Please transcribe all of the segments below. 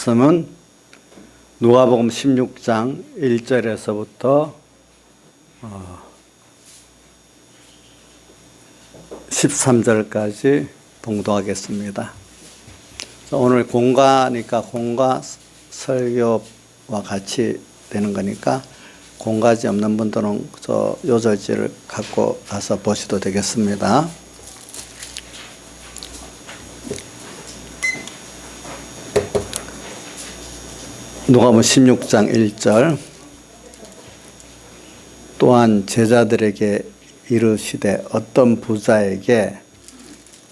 말씀은 누가복음 16장 1절에서부터 13절까지 봉독하겠습니다. 오늘 공가니까 공가 설교와 같이 되는 거니까 공가지 없는 분들은 저 요절지를 갖고 가서 보셔도 되겠습니다. 누가복음 16장 1절 또한 제자들에게 이르시되 어떤 부자에게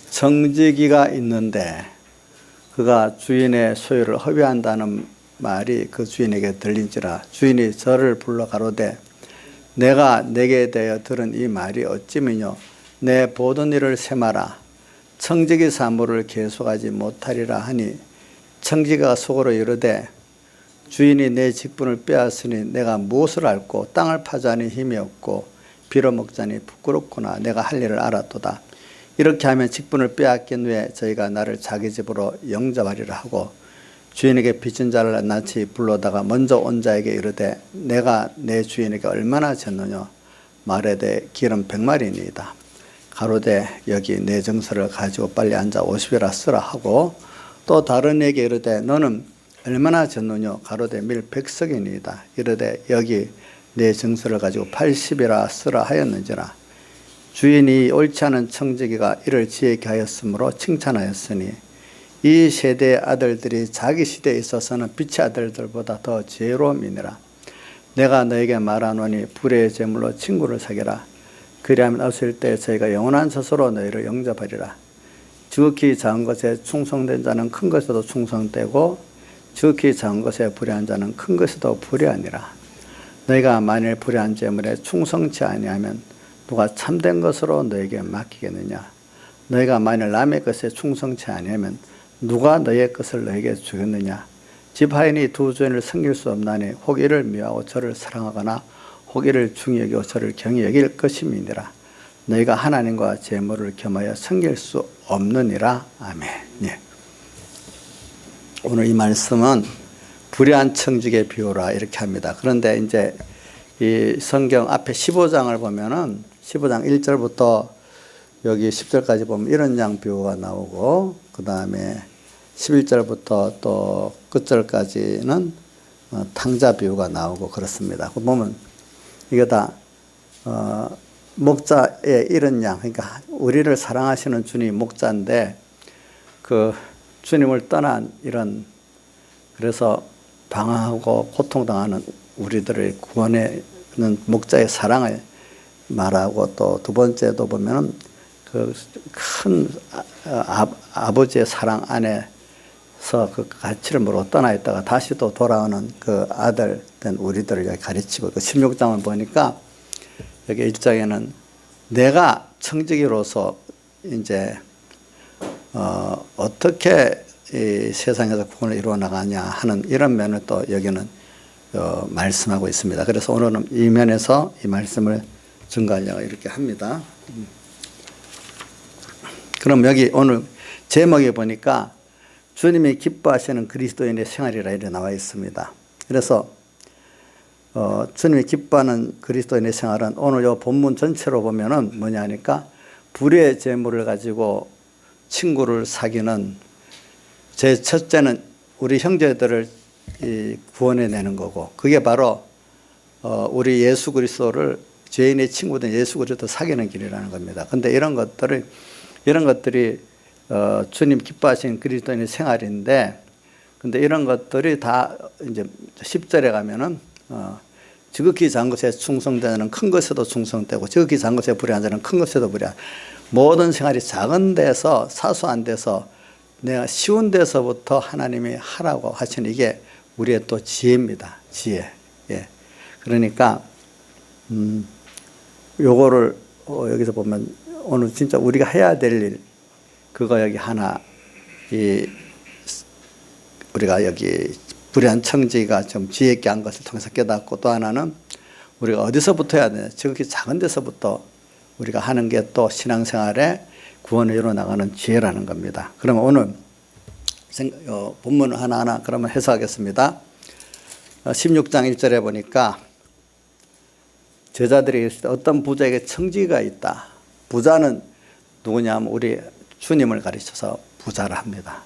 청지기가 있는데 그가 주인의 소유를 허비한다는 말이 그 주인에게 들린지라. 주인이 저를 불러 가로되 내가 내게 대하여 들은 이 말이 어찌미뇨. 내 보던 일을 세마라. 청지기 사물을 계속하지 못하리라 하니 청지기가 속으로 이르되 주인이 내 직분을 빼앗으니 내가 무엇을 앓고 땅을 파자니 힘이 없고 빌어먹자니 부끄럽구나. 내가 할 일을 알았도다. 이렇게 하면 직분을 빼앗긴 후에 저희가 나를 자기 집으로 영접하리라 하고 주인에게 빚진 자를 낯이 불러다가 먼저 온 자에게 이르되 내가 내 주인에게 얼마나 졌느냐. 말하되 길은 100마리니이다. 가로되 여기 내 정서를 가지고 빨리 앉아 50이라 쓰라 하고 또 다른 에게 이르되 너는 얼마나 졌느냐. 가로되 밀 100석이니이다. 이르되 여기 내 정서를 가지고 80이라 쓰라 하였는지라. 주인이 옳지 않은 청지기가 이를 지혜케 하였으므로 칭찬하였으니 이 세대의 아들들이 자기 시대에 있어서는 빛의 아들들보다 더 지혜로움이니라. 내가 너에게 말하노니 불의의 제물로 친구를 사귀라. 그리하면 없을 때 저희가 영원한 것으로 너희를 영접하리라. 지극히 작은 것에 충성된 자는 큰 것에도 충성되고 지극히 작은 것에 불의한 자는 큰 것에도 불의하니라. 너희가 만일 불의한 제물에 충성치 아니하면 누가 참된 것으로 너에게 맡기겠느냐. 너희가 만일 남의 것에 충성치 아니하면 누가 너의 것을 너에게 주겠느냐. 집하인이 두 주인을 섬길 수 없나니 혹 이를 미워하고 저를 사랑하거나 혹 이를 중히 여기고 저를 경히 여길 것임이니라. 너희가 하나님과 제물을 겸하여 섬길 수 없느니라. 아멘. 예. 오늘 이 말씀은 불의한 청지기의 비유라 이렇게 합니다. 그런데 이제 이 성경 앞에 15장을 보면은 15장 1절부터 여기 10절까지 보면 이런 양 비유가 나오고 그 다음에 11절부터 또 끝절까지는 탕자 비유가 나오고 그렇습니다. 그 보면 이게 다 목자의 이런 양, 그러니까 우리를 사랑하시는 주님 목자인데 그 주님을 떠난 이런 그래서 방황하고 고통당하는 우리들을 구원하는 목자의 사랑을 말하고 또 두 번째도 보면은 그 큰 아버지의 사랑 안에서 그 가치를 모르고 떠나 있다가 다시 또 돌아오는 그 아들 된 우리들을 가르치고 그 16장을 보니까 여기 1장에는 내가 청지기로서 이제 어떻게 이 세상에서 구원을 이루어 나가냐 하는 이런 면을 또 여기는 말씀하고 있습니다. 그래서 오늘은 이 면에서 이 말씀을 증거하려고 이렇게 합니다. 그럼 여기 오늘 제목에 보니까 주님이 기뻐하시는 그리스도인의 생활이라 이렇게 나와 있습니다. 그래서 주님이 기뻐하는 그리스도인의 생활은 오늘 이 본문 전체로 보면은 뭐냐 하니까 불의의 재물을 가지고 친구를 사귀는 제 첫째는 우리 형제들을 구원해내는 거고 그게 바로 우리 예수 그리스도를 죄인의 친구된 예수 그리스도 사귀는 길이라는 겁니다. 근데 이런 것들이 주님 기뻐하시는 그리스도인의 생활인데 근데 이런 것들이 다 이제 10절에 가면은 지극히 작은 것에 충성되는 자는 큰 것에도 충성되고 지극히 작은 것에 불의한 자는 큰 것에도 불의한 모든 생활이 작은 데서 사소한 데서 내가 쉬운 데서부터 하나님이 하라고 하시는 이게 우리의 또 지혜입니다. 지혜. 예. 그러니까 요거를 여기서 보면 오늘 진짜 우리가 해야 될 일 그거 여기 하나 우리가 여기 불의한 청지기가 좀 지혜 있게 한 것을 통해서 깨닫고 또 하나는 우리가 어디서부터 해야 되냐. 지극히 작은 데서부터 우리가 하는 게 또 신앙생활에 구원을 이루어 나가는 지혜라는 겁니다. 그러면 오늘 본문 하나하나 그러면 해석하겠습니다. 16장 1절에 보니까 제자들이 있을 때 어떤 부자에게 청지기가 있다. 부자는 누구냐면 우리 주님을 가르쳐서 부자라 합니다.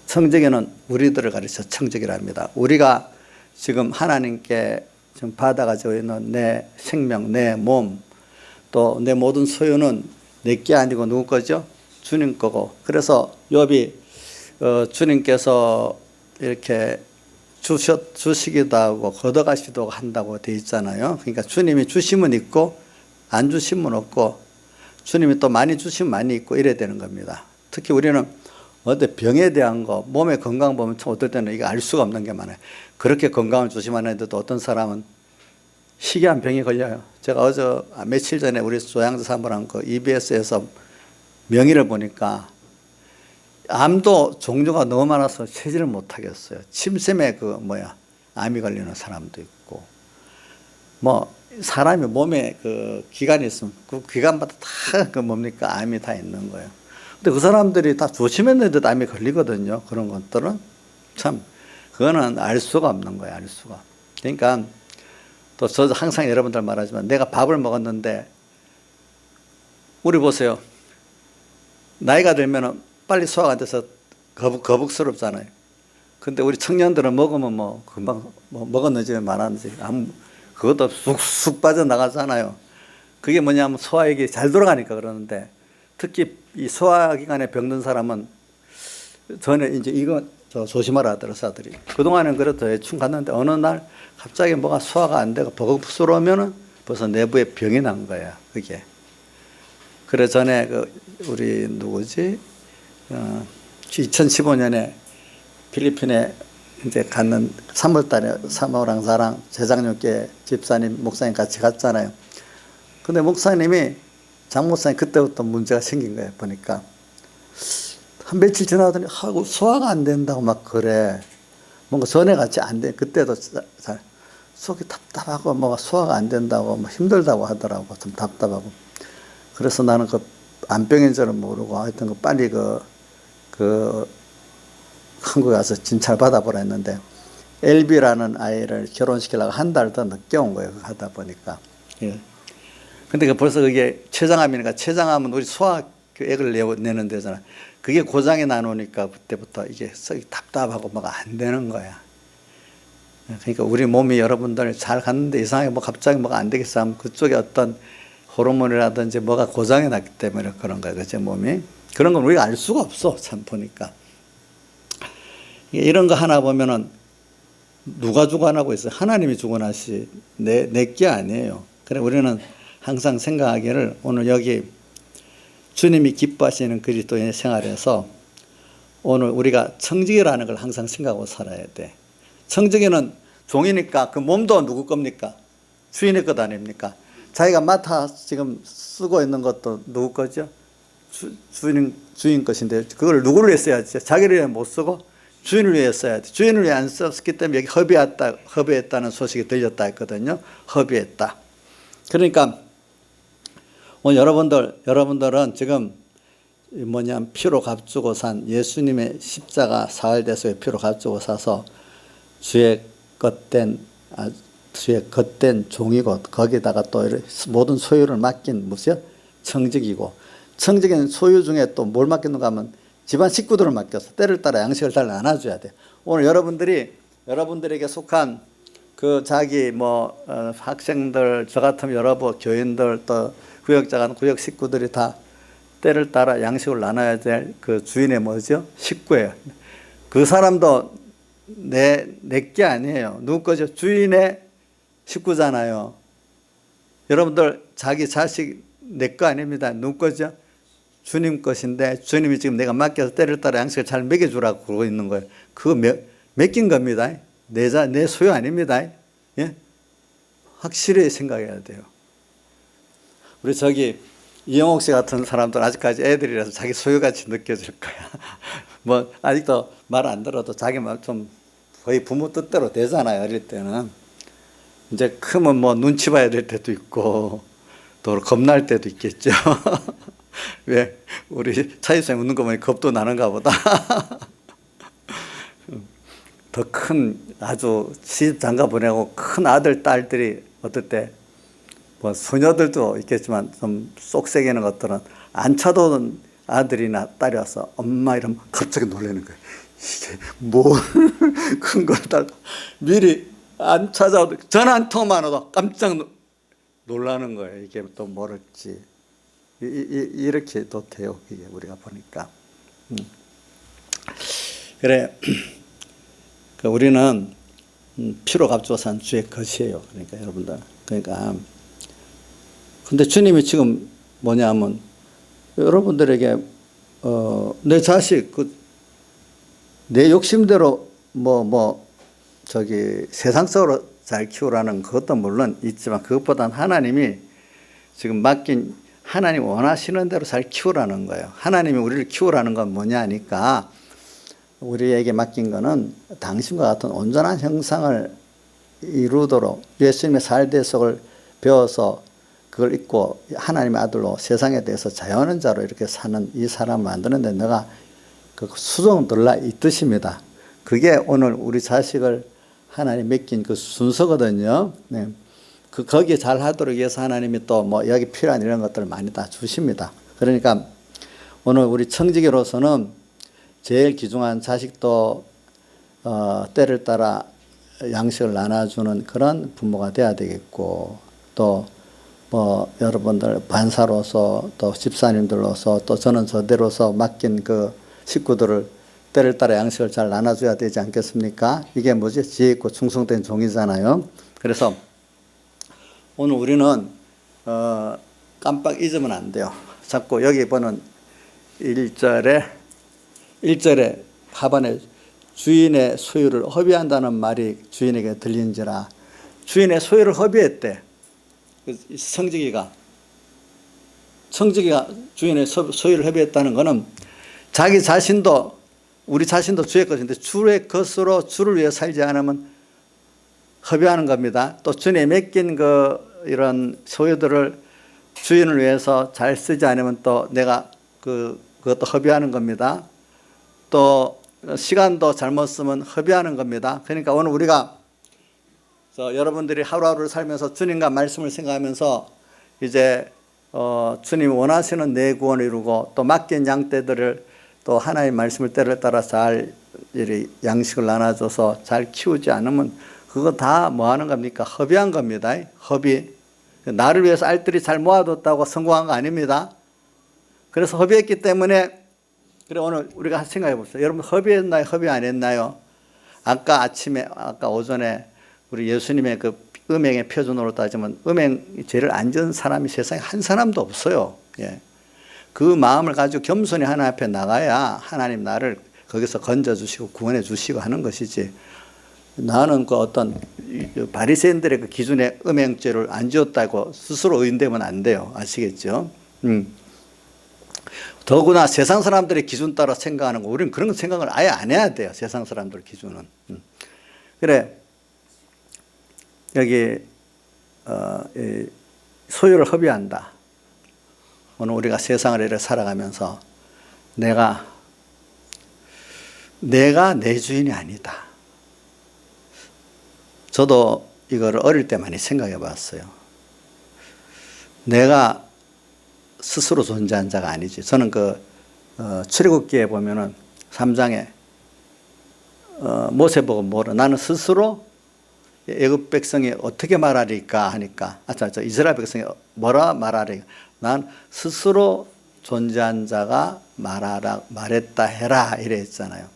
청지기는 우리들을 가르쳐 청지기라 합니다. 우리가 지금 하나님께 지금 받아가지고 있는 내 생명, 내 몸, 또 내 모든 소유는 내게 아니고 누구 거죠? 주님 거고. 그래서 욥이 주님께서 이렇게 주시기도 하고 걷어가시기도 한다고 돼 있잖아요. 그러니까 주님이 주시면 있고 안 주시면 없고, 주님이 또 많이 주시면 많이 있고 이래야 되는 겁니다. 특히 우리는 어떤 병에 대한 거, 몸의 건강 보면 참 어떨 때는 이거 알 수가 없는 게 많아요. 그렇게 건강을 조심하는 애들도 어떤 사람은 희귀한 병이 걸려요. 제가 며칠 전에 우리 조양자 사모랑 그 EBS에서 명의를 보니까 암도 종류가 너무 많아서 세지를 못하겠어요. 침샘에 암이 걸리는 사람도 있고, 사람이 몸에 그 기관이 있으면 그 기관마다 다 암이 다 있는 거예요. 근데 그 사람들이 다 조심했는데도 암이 걸리거든요. 그런 것들은 참 그거는 알 수가 없는 거예요. 알 수가. 그러니까 또 저도 항상 여러분들 말하지만, 내가 밥을 먹었는데 우리 보세요. 나이가 들면 빨리 소화가 안 돼서 거북스럽잖아요. 근데 우리 청년들은 먹으면 금방 먹었는지 말았는지 그것도 쑥쑥 빠져나가잖아요. 그게 뭐냐면 소화액이 잘 돌아가니까 그러는데, 특히 이 소화기관에 병든 사람은 전에 이제 이거 조심하라 하더라고요. 아들이. 그동안은 그래도 대충 갔는데 어느 날 갑자기 뭐가 소화가 안 되고 버벅스러우면은 벌써 내부에 병이 난 거야. 그게. 그래 전에 우리 누구지? 2015년에 필리핀에 이제 갔는 3월 달에 사모랑 사랑 재작년께 집사님, 목사님 같이 갔잖아요. 근데 목사님이, 장목사님 그때부터 문제가 생긴 거예요. 보니까. 한 며칠 지나더니 소화가 안 된다고 막 그래. 뭔가 전에 같이 안 돼. 그때도 잘 속이 답답하고 뭐가 소화가 안 된다고 힘들다고 하더라고. 좀 답답하고. 그래서 나는 암병인 줄은 모르고 하여튼 빨리 한국에 가서 진찰 받아보라 했는데, LB라는 아이를 결혼시키려고 한 달 더 늦게 온 거예요. 하다 보니까. 예. 근데 벌써 그게 췌장암이니까, 췌장암은 우리 소화액을 내는 데잖아. 그게 고장이 나놓으니까 그때부터 이게 썩이 답답하고 뭐가 안 되는 거야. 그러니까 우리 몸이 여러분들 잘 갔는데 이상하게 갑자기 뭐가 안 되겠어 하면 그쪽에 어떤 호르몬이라든지 뭐가 고장이 났기 때문에 그런 거예요. 그제 몸이. 그런 건 우리가 알 수가 없어. 참 보니까. 이런 거 하나 보면은 누가 주관하고 있어요? 하나님이 주관하시. 내게 아니에요. 그래 우리는 항상 생각하기를, 오늘 여기 주님이 기뻐하시는 그리스도인의 생활에서 오늘 우리가 청지기라는 걸 항상 생각하고 살아야 돼. 청지기는 종이니까 그 몸도 누구 겁니까? 주인의 것 아닙니까? 자기가 맡아 지금 쓰고 있는 것도 누구 거죠? 주인 것인데, 그걸 누구를 위해 써야지? 자기를 위해 못 쓰고 주인을 위해 써야지. 주인을 위해 안 썼기 때문에 여기 허비했다는 소식이 들렸다 했거든요. 허비했다. 그러니까 오늘 여러분들은 지금 피로 값주고 산 예수님의 십자가 사흘대소의 피로 값주고 사서 주의 겉된 종이고, 거기다가 또 모든 소유를 맡긴 청직이고, 청직은 소유 중에 또 뭘 맡겼는가 하면 집안 식구들을 맡겼어. 때를 따라 양식을 잘 나눠줘야 돼. 오늘 여러분들에게 속한 자기 학생들, 저 같으면 여러분 교인들, 또 구역자가 구역 식구들이 다 때를 따라 양식을 나눠야 될 그 주인의 식구예요. 그 사람도 내게 아니에요. 누구 거죠? 주인의 식구잖아요. 여러분들 자기 자식 내 거 아닙니다. 누구 거죠? 주님 것인데, 주님이 지금 내가 맡겨서 때를 따라 양식을 잘 먹여주라고 그러고 있는 거예요. 그거 맡긴 겁니다. 내 소유 아닙니다. 예? 확실히 생각해야 돼요. 우리 이영옥 씨 같은 사람들 아직까지 애들이라서 자기 소유같이 느껴질 거야. 아직도 말 안 들어도 자기 말 좀 거의 부모 뜻대로 되잖아요. 어릴 때는. 이제 크면 눈치 봐야 될 때도 있고, 또 겁날 때도 있겠죠. 왜 우리 차이쌤 웃는 거 보니 겁도 나는가 보다. 더 큰 아주 시집 장가 보내고 큰 아들, 딸들이 어떨 때 뭐 소녀들도 있겠지만 좀 쏙새기는 것들은 안 찾아오던 아들이나 딸이 와서 엄마 이러면 갑자기 놀라는 거예요. 이게 뭘 큰 걸 달 미리 안 찾아오도 전화 한 통만 와도 깜짝 놀라는 거예요. 이게 또 모를지 이렇게 또 돼요. 이게 우리가 보니까 그래. 우리는 피로 값주어 산 주의 것이에요. 그러니까 여러분들. 그러니까 근데 주님이 지금 뭐냐면 여러분들에게 내 자식 내 욕심대로 저기 세상적으로 잘 키우라는 그것도 물론 있지만 그것보다는 하나님이 지금 맡긴 하나님 원하시는 대로 잘 키우라는 거예요. 하나님이 우리를 키우라는 건 뭐냐니까 우리에게 맡긴 거는 당신과 같은 온전한 형상을 이루도록 예수님의 살대속을 배워서 그걸 잊고 하나님의 아들로 세상에 대해서 자유하는 자로 이렇게 사는 이 사람을 만드는데 내가 그 수종 들라 이 뜻입니다. 그게 오늘 우리 자식을 하나님 맡긴 그 순서거든요. 네. 거기에 잘 하도록 위해서 하나님이 또 여기 필요한 이런 것들을 많이 다 주십니다. 그러니까 오늘 우리 청지기로서는 제일 귀중한 자식도 때를 따라 양식을 나눠주는 그런 부모가 돼야 되겠고 또 여러분들 반사로서 또 집사님들로서 또 저는 저대로서 맡긴 그 식구들을 때를 따라 양식을 잘 나눠줘야 되지 않겠습니까? 이게 뭐지? 지혜 있고 충성된 종이잖아요. 그래서 오늘 우리는 깜빡 잊으면 안 돼요. 자꾸 여기 보는 1절에 하반에 주인의 소유를 허비한다는 말이 주인에게 들린지라 주인의 소유를 허비했대. 청지기가 주인의 소유를 허비했다는 것은 자기 자신도 우리 자신도 주의 것인데 주의 것으로 주를 위해 살지 않으면 허비하는 겁니다. 또 주님에 맡긴 이런 소유들을 주인을 위해서 잘 쓰지 않으면 또 내가 그것도 허비하는 겁니다. 또 시간도 잘못 쓰면 허비하는 겁니다. 그러니까 오늘 우리가 여러분들이 하루하루를 살면서 주님과 말씀을 생각하면서 이제 주님이 원하시는 내 구원을 이루고 또 맡긴 양떼들을 또 하나님의 말씀을 때를 따라 잘 양식을 나눠줘서 잘 키우지 않으면 그거 다 뭐 하는 겁니까? 허비한 겁니다. 허비. 나를 위해서 알뜰히 잘 모아뒀다고 성공한 거 아닙니다. 그래서 허비했기 때문에 그래 오늘 우리가 생각해 봅시다. 여러분 허비했나요? 허비 안 했나요? 아까 오전에 우리 예수님의 그 음행의 표준으로 따지면 음행 죄를 안 지은 사람이 세상에 한 사람도 없어요. 예. 그 마음을 가지고 겸손히 하나님 앞에 나가야 하나님 나를 거기서 건져주시고 구원해 주시고 하는 것이지. 나는 그 어떤 바리새인들의 그 기준에 음행죄를 안 지었다고 스스로 의인되면 안 돼요. 아시겠죠? 더구나 세상 사람들의 기준 따라 생각하는 거 우리는 그런 생각을 아예 안 해야 돼요. 세상 사람들 기준은. 그래 여기 소유를 허비한다. 오늘 우리가 세상을 이렇게 살아가면서 내가 내 주인이 아니다. 저도 이거를 어릴 때 많이 생각해 봤어요. 내가 스스로 존재한 자가 아니지. 저는 출애굽기에 보면은 3장에 모세 보고 뭐라 나는 스스로 애굽 백성이 어떻게 말하리까 하니까 이스라엘 백성이 뭐라 말하리까 난 스스로 존재한 자가 말했다 해라 이래 했잖아요.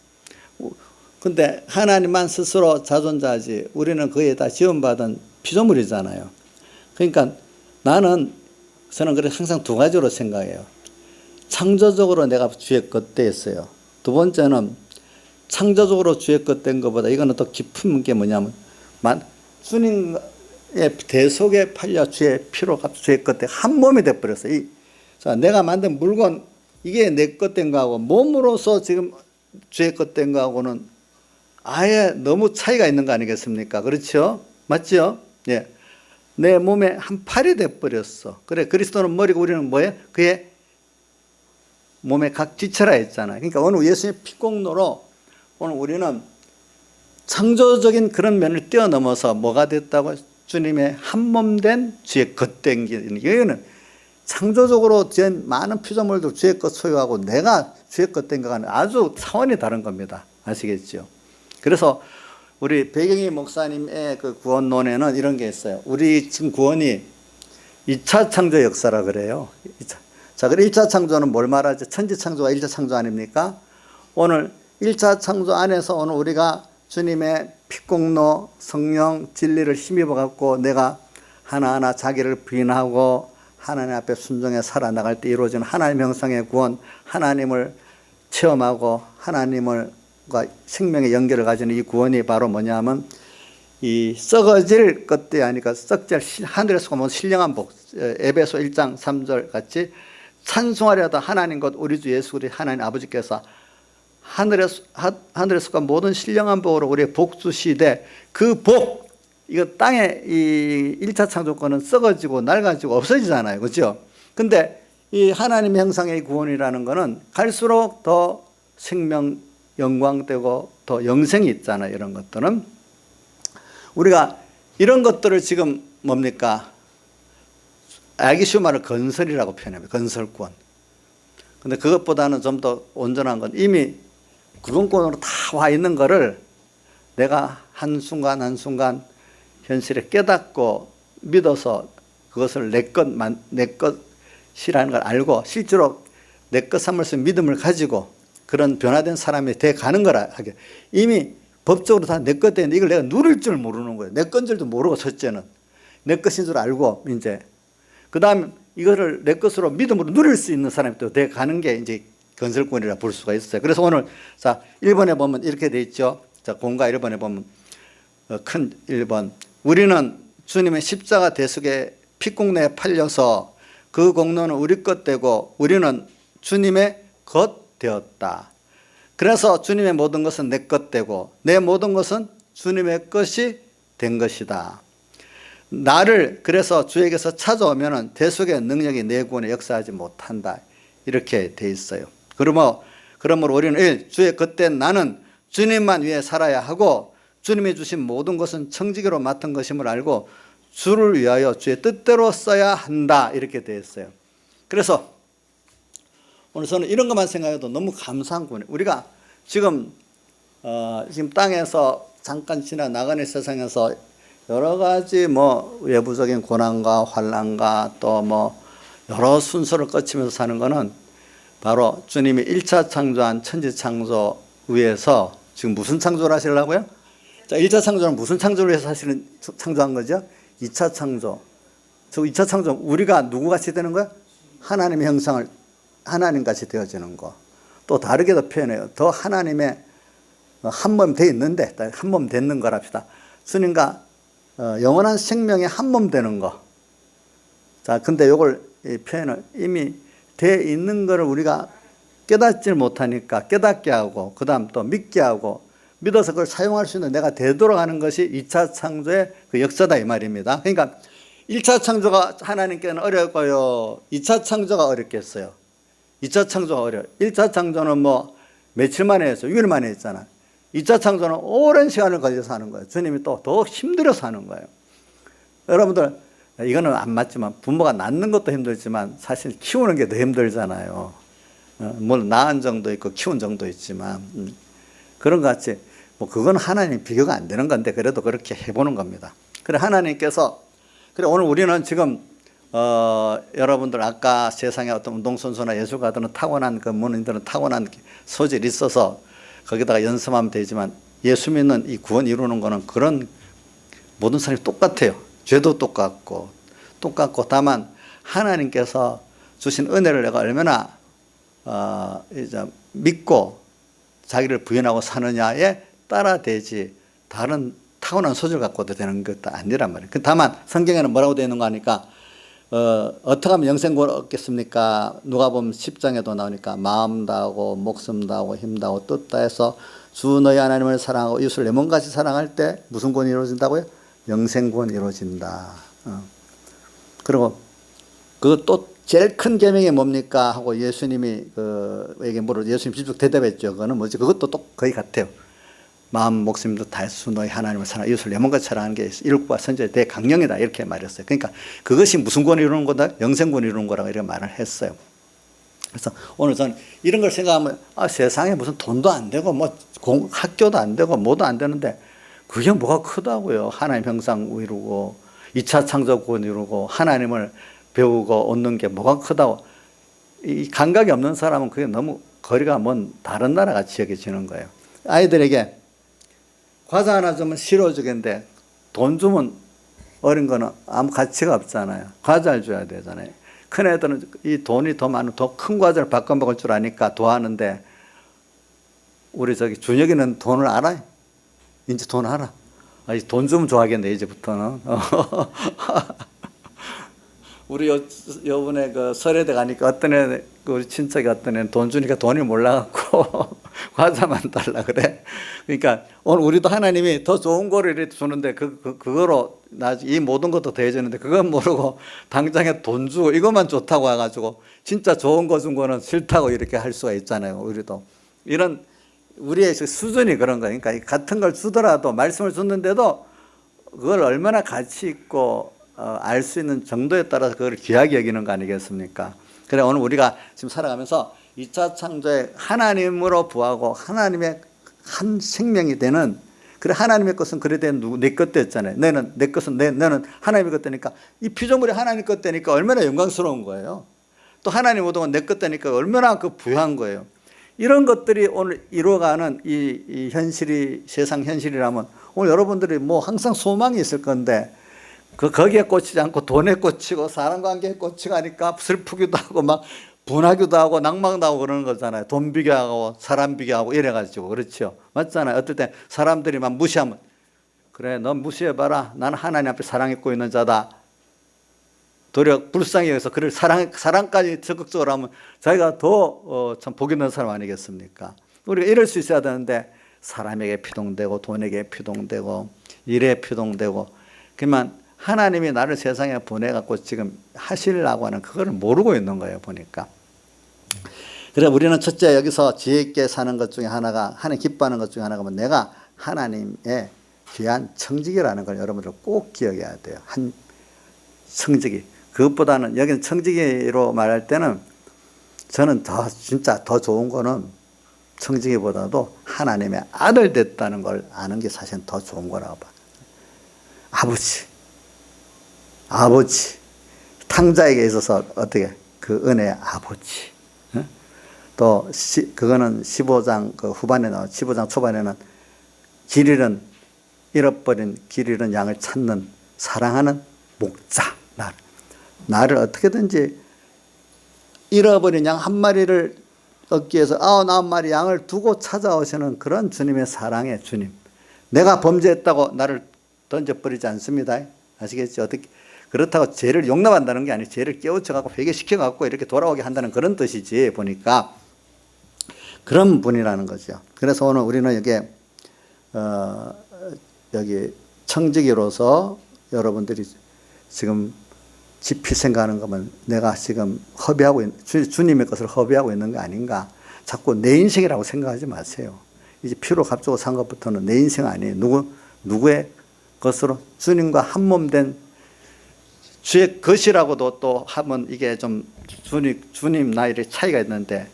근데 하나님만 스스로 자존자지 우리는 거기에다 지원받은 피조물이잖아요. 그러니까 저는 그래서 항상 두 가지로 생각해요. 창조적으로 내가 주의 것 됐어요. 두 번째는 창조적으로 주의 것 된 것보다 이거는 더 깊은 게 뭐냐면 주님의 대속에 팔려 주의 피로 값 주의 것 된 한 몸이 돼버렸어요. 내가 만든 물건 이게 내 것 된 거하고 몸으로서 지금 주의 것 된 거하고는 아예 너무 차이가 있는 거 아니겠습니까? 그렇죠? 맞죠? 예. 내 몸에 한 팔이 돼버렸어. 그래, 그리스도는 머리고 우리는 뭐예요? 그의 몸에 각 지체라 했잖아요. 그러니까 오늘 예수님의 피공로로 오늘 우리는 창조적인 그런 면을 뛰어넘어서 뭐가 됐다고? 주님의 한몸된 주의 겉댕기는, 이거는 창조적으로 된 많은 피조물도 주의 것 소유하고 내가 주의 것 댕겨가는 아주 차원이 다른 겁니다. 아시겠죠? 그래서 우리 배경희 목사님의 그 구원론에는 이런 게 있어요. 우리 지금 구원이 2차 창조 역사라 그래요. 자, 그래 1차 창조는 뭘 말하죠? 천지 창조가 1차 창조 아닙니까? 오늘 1차 창조 안에서 오늘 우리가 주님의 피공로 성령 진리를 힘입어 갖고 내가 하나하나 자기를 부인하고 하나님 앞에 순종해 살아나갈 때 이루어지는 하나님 형상의 구원, 하나님을 체험하고 하나님과 생명의 연결을 가지는 이 구원이 바로 뭐냐면 이 썩어질 것들이 아니까 썩질 하늘에서 오면 신령한 복, 에베소 1장 3절 같이 찬송하려다 하나님 곧 우리 주 예수 그리스도 하나님 아버지께서 하늘에서 모든 신령한 복으로 우리의 복 주시되 그 복, 이거 땅에 이 1차 창조권은 썩어지고 낡아지고 없어지잖아요. 그렇죠? 근데 이 하나님의 형상의 구원이라는 거는 갈수록 더 생명 영광되고 더 영생이 있잖아요. 이런 것들은 우리가 이런 것들을 지금 뭡니까? 알기 쉬운 말을 건설이라고 표현합니다. 건설권. 근데 그것보다는 좀 더 온전한 건 이미 구원권으로 다 와 있는 거를 내가 한순간 한순간 현실에 깨닫고 믿어서 그것을 내 것이라는 걸 알고 실제로 내 것 삼을 수 있는 믿음을 가지고 그런 변화된 사람이 돼 가는 거라 하게. 이미 법적으로 다 내 것 되는데 이걸 내가 누릴 줄 모르는 거예요. 내 건 줄도 모르고 첫째는. 내 것인 줄 알고 이제 그 다음 이거를 내 것으로 믿음으로 누릴 수 있는 사람이 또 돼 가는 게 이제 건설권이라 볼 수가 있어요. 그래서 오늘 자 1번에 보면 이렇게 돼 있죠. 자 공과 1번에 보면 큰 1번 우리는 주님의 십자가 대속의 피공로에 팔려서 그 공로는 우리 것 되고 우리는 주님의 것 되었다. 그래서 주님의 모든 것은 내 것 되고 내 모든 것은 주님의 것이 된 것이다. 나를 그래서 주에게서 찾아오면 대속의 능력이 내 구원에 역사하지 못한다. 이렇게 돼 있어요. 그러므로 우리는 주의 겉된 나는 주님만 위해 살아야 하고 주님이 주신 모든 것은 청지기로 맡은 것임을 알고 주를 위하여 주의 뜻대로 써야 한다. 이렇게 되어 있어요. 그래서 오늘 저는 이런 것만 생각해도 너무 감사한 구원이에요. 우리가 지금 땅에서 잠깐 지나가는 세상에서 여러 가지 외부적인 고난과 환난과 또 여러 순서를 거치면서 사는 것은 바로 주님이 1차 창조한 천지 창조 위에서 지금 무슨 창조를 하시려고요? 자, 1차 창조는 무슨 창조를 위해서 사실은 창조한 거죠? 2차 창조. 저 2차 창조 우리가 누구같이 되는 거예요? 하나님의 형상을 하나님같이 되어지는 거. 또 다르게도 표현해요. 더 하나님의 한몸 돼 있는데 한몸 되는 거랍시다. 주님과 영원한 생명에 한몸 되는 거. 자, 근데 이걸 표현을 이미 돼 있는 거를 우리가 깨닫지 못하니까 깨닫게 하고 그 다음 또 믿게 하고 믿어서 그걸 사용할 수 있는 내가 되도록 하는 것이 2차 창조의 그 역사다 이 말입니다. 그러니까 1차 창조가 하나님께는 어렵고요. 2차 창조가 어렵겠어요. 2차 창조가 어려워요. 1차 창조는 며칠 만에 했어요. 6일 만에 했잖아. 2차 창조는 오랜 시간을 걸려서 하는 거예요. 주님이 또 더 힘들어서 하는 거예요. 여러분들 이거는 안 맞지만 부모가 낳는 것도 힘들지만 사실 키우는 게 더 힘들잖아요. 물론 낳은 정도 있고 키운 정도 있지만 그런 것 같이 그건 하나님 비교가 안 되는 건데 그래도 그렇게 해보는 겁니다. 그래 하나님께서 그래 오늘 우리는 지금 여러분들 아까 세상에 어떤 운동선수나 예술가들은 타고난 그 문인들은 타고난 소질이 있어서 거기다가 연습하면 되지만 예수 믿는 이 구원 이루는 거는 그런 모든 사람이 똑같아요. 죄도 똑같고 다만 하나님께서 주신 은혜를 내가 얼마나 이제 믿고 자기를 부인하고 사느냐에 따라 되지 다른 타고난 소질 갖고도 되는 것도 아니란 말이에요. 다만 성경에는 뭐라고 되어 있는 거 하니까 어떻게 하면 영생구원을 얻겠습니까? 누가복음 10장에도 나오니까 마음 다하고 목숨 다하고 힘 다하고 뜻 다해서 주 너희 하나님을 사랑하고 이웃을 내 몸같이 사랑할 때 무슨 구원이 이루어진다고요? 영생구원이 이루어진다. 그리고 그 또 제일 큰 계명이 뭡니까? 하고 예수님이 예수님 직접 대답했죠. 그거는 뭐지? 그것도 또 거의 같아요. 마음 목숨도 다해서 너희 하나님을 사랑 이웃을 내 몸과 사랑하는 게 율법과 선지자의 대강령이다 이렇게 말했어요. 그러니까 그것이 무슨 권을 이루는 거다? 영생권을 이루는 거라고 이렇게 말을 했어요. 그래서 오늘 저는 이런 걸 생각하면 세상에 무슨 돈도 안 되고 뭐 학교도 안 되고 뭐도 안 되는데 그게 뭐가 크다고요. 하나님 형상 이루고 2차 창조권 이루고 하나님을 배우고 얻는 게 뭐가 크다고. 이 감각이 없는 사람은 그게 너무 거리가 먼 다른 나라 같이 여겨지는 거예요. 아이들에게 과자 하나 주면 싫어지겠는데 돈 주면 어린 거는 아무 가치가 없잖아요. 과자를 줘야 되잖아요. 큰 애들은 이 돈이 더 많은 더 큰 과자를 바꿔 먹을 줄 아니까 좋아하는데 우리 준혁이는 돈을 알아요. 이제 돈 알아. 돈 주면 좋아하겠네 이제부터는. 우리 요번에 그 설에대 가니까 어떤 애, 우리 친척이 어떤 애는 돈 주니까 돈이 몰라갖고 과자만 달라 그래. 그러니까 오늘 우리도 하나님이 더 좋은 거를 이렇게 주는데 그거로 나중에 이 모든 것도 더해주는데 그건 모르고 당장에 돈 주고 이것만 좋다고 해가지고 진짜 좋은 거 준 거는 싫다고 이렇게 할 수가 있잖아요. 우리도 이런 우리의 수준이 그런 거니까 그러니까 같은 걸 주더라도 말씀을 줬는데도 그걸 얼마나 가치 있고 알 수 있는 정도에 따라서 그걸 귀하게 여기는 거 아니겠습니까? 그래 오늘 우리가 지금 살아가면서 2차 창조에 하나님으로 부하고 하나님의 한 생명이 되는 그래 하나님의 것은 그래 된 내 것도 했잖아요. 너는 내 것은 너는 하나님의 것 되니까 이 피조물이 하나님 것 되니까 얼마나 영광스러운 거예요. 또 하나님 오동은 내 것 되니까 얼마나 그 부유한 거예요. 이런 것들이 오늘 이루어가는 이 현실이 세상 현실이라면 오늘 여러분들이 뭐 항상 소망이 있을 건데 거기에 꽂히지 않고 돈에 꽂히고 사람관계에 꽂히고 하니까 슬프기도 하고 막 분하기도 하고 낭만도 하고 그러는 거잖아요. 돈 비교하고 사람 비교하고 이래가지고 그렇죠. 맞잖아요. 어떨 때 사람들이 막 무시하면 그래 너 무시해봐라. 나는 하나님 앞에 사랑했고 있는 자다. 도리어 불쌍히 여기서 그를 사랑까지 적극적으로 하면 자기가 더 참 복 있는 사람 아니겠습니까? 우리가 이럴 수 있어야 되는데 사람에게 피동되고 돈에게 피동되고 일에 피동되고 그러면 하나님이 나를 세상에 보내갖고 지금 하시려고 하는 그거를 모르고 있는 거예요 보니까. 그래서 우리는 첫째 여기서 지혜 있게 사는 것 중에 하나가 하나님 기뻐하는 것 중에 하나가 뭐 내가 하나님의 귀한 청지기라는 걸 여러분들 꼭 기억해야 돼요. 한 청지기. 그것보다는 여기는 청지기로 말할 때는 저는 진짜 더 좋은 거는 청지기보다도 하나님의 아들 됐다는 걸 아는 게 사실은 더 좋은 거라고 봐. 아버지 탕자에게 있어서 어떻게 그 은혜의 아버지. 또 그거는 15장 그 후반에 나와 15장 초반에는 길 잃은 잃어버린 길 잃은 양을 찾는 사랑하는 목자. 나를 어떻게든지 잃어버린 양 한 마리를 얻기 위해서 99마리 양을 두고 찾아오시는 그런 주님의 사랑의 주님. 내가 범죄했다고 나를 던져버리지 않습니다. 아시겠죠? 어떻게 그렇다고 죄를 용납한다는 게 아니고 죄를 깨우쳐갖고 회개시켜갖고 이렇게 돌아오게 한다는 그런 뜻이지 보니까 그런 분이라는 거죠. 그래서 오늘 우리는 여기 청지기로서 여러분들이 지금 깊이 생각하는 거면 내가 지금 허비하고 주님의 것을 허비하고 있는 거 아닌가. 자꾸 내 인생이라고 생각하지 마세요. 이제 피로 값주고 산 것부터는 내 인생 아니에요. 누구의 것으로 주님과 한 몸 된 주의 것이라고도 또 하면 이게 좀 주님 나이의 차이가 있는데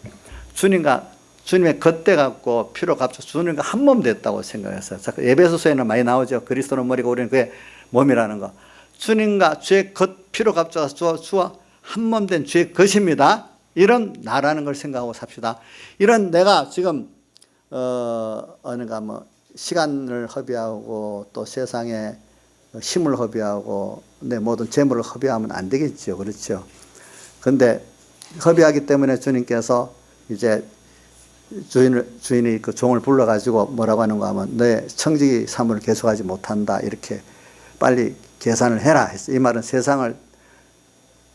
주님의 겉대 갖고 피로 값주고 주님과 한 몸 됐다고 생각했어요. 에베소서에는 많이 나오죠. 그리스도는 머리고 우리는 그의 몸이라는 거. 주님과 주의 것 피로 값주어서 주와 한 몸 된 주의 것입니다. 이런 나라는 걸 생각하고 삽시다. 이런 내가 지금 시간을 허비하고 또 세상에 힘을 허비하고 내 모든 재물을 허비하면 안 되겠죠. 그렇죠. 그런데 허비하기 때문에 주님께서 이제 주인이 그 종을 불러가지고 뭐라고 하는가 하면 너의 청지기 사물을 계속하지 못한다. 이렇게 빨리 계산을 해라 했어. 이 말은 세상을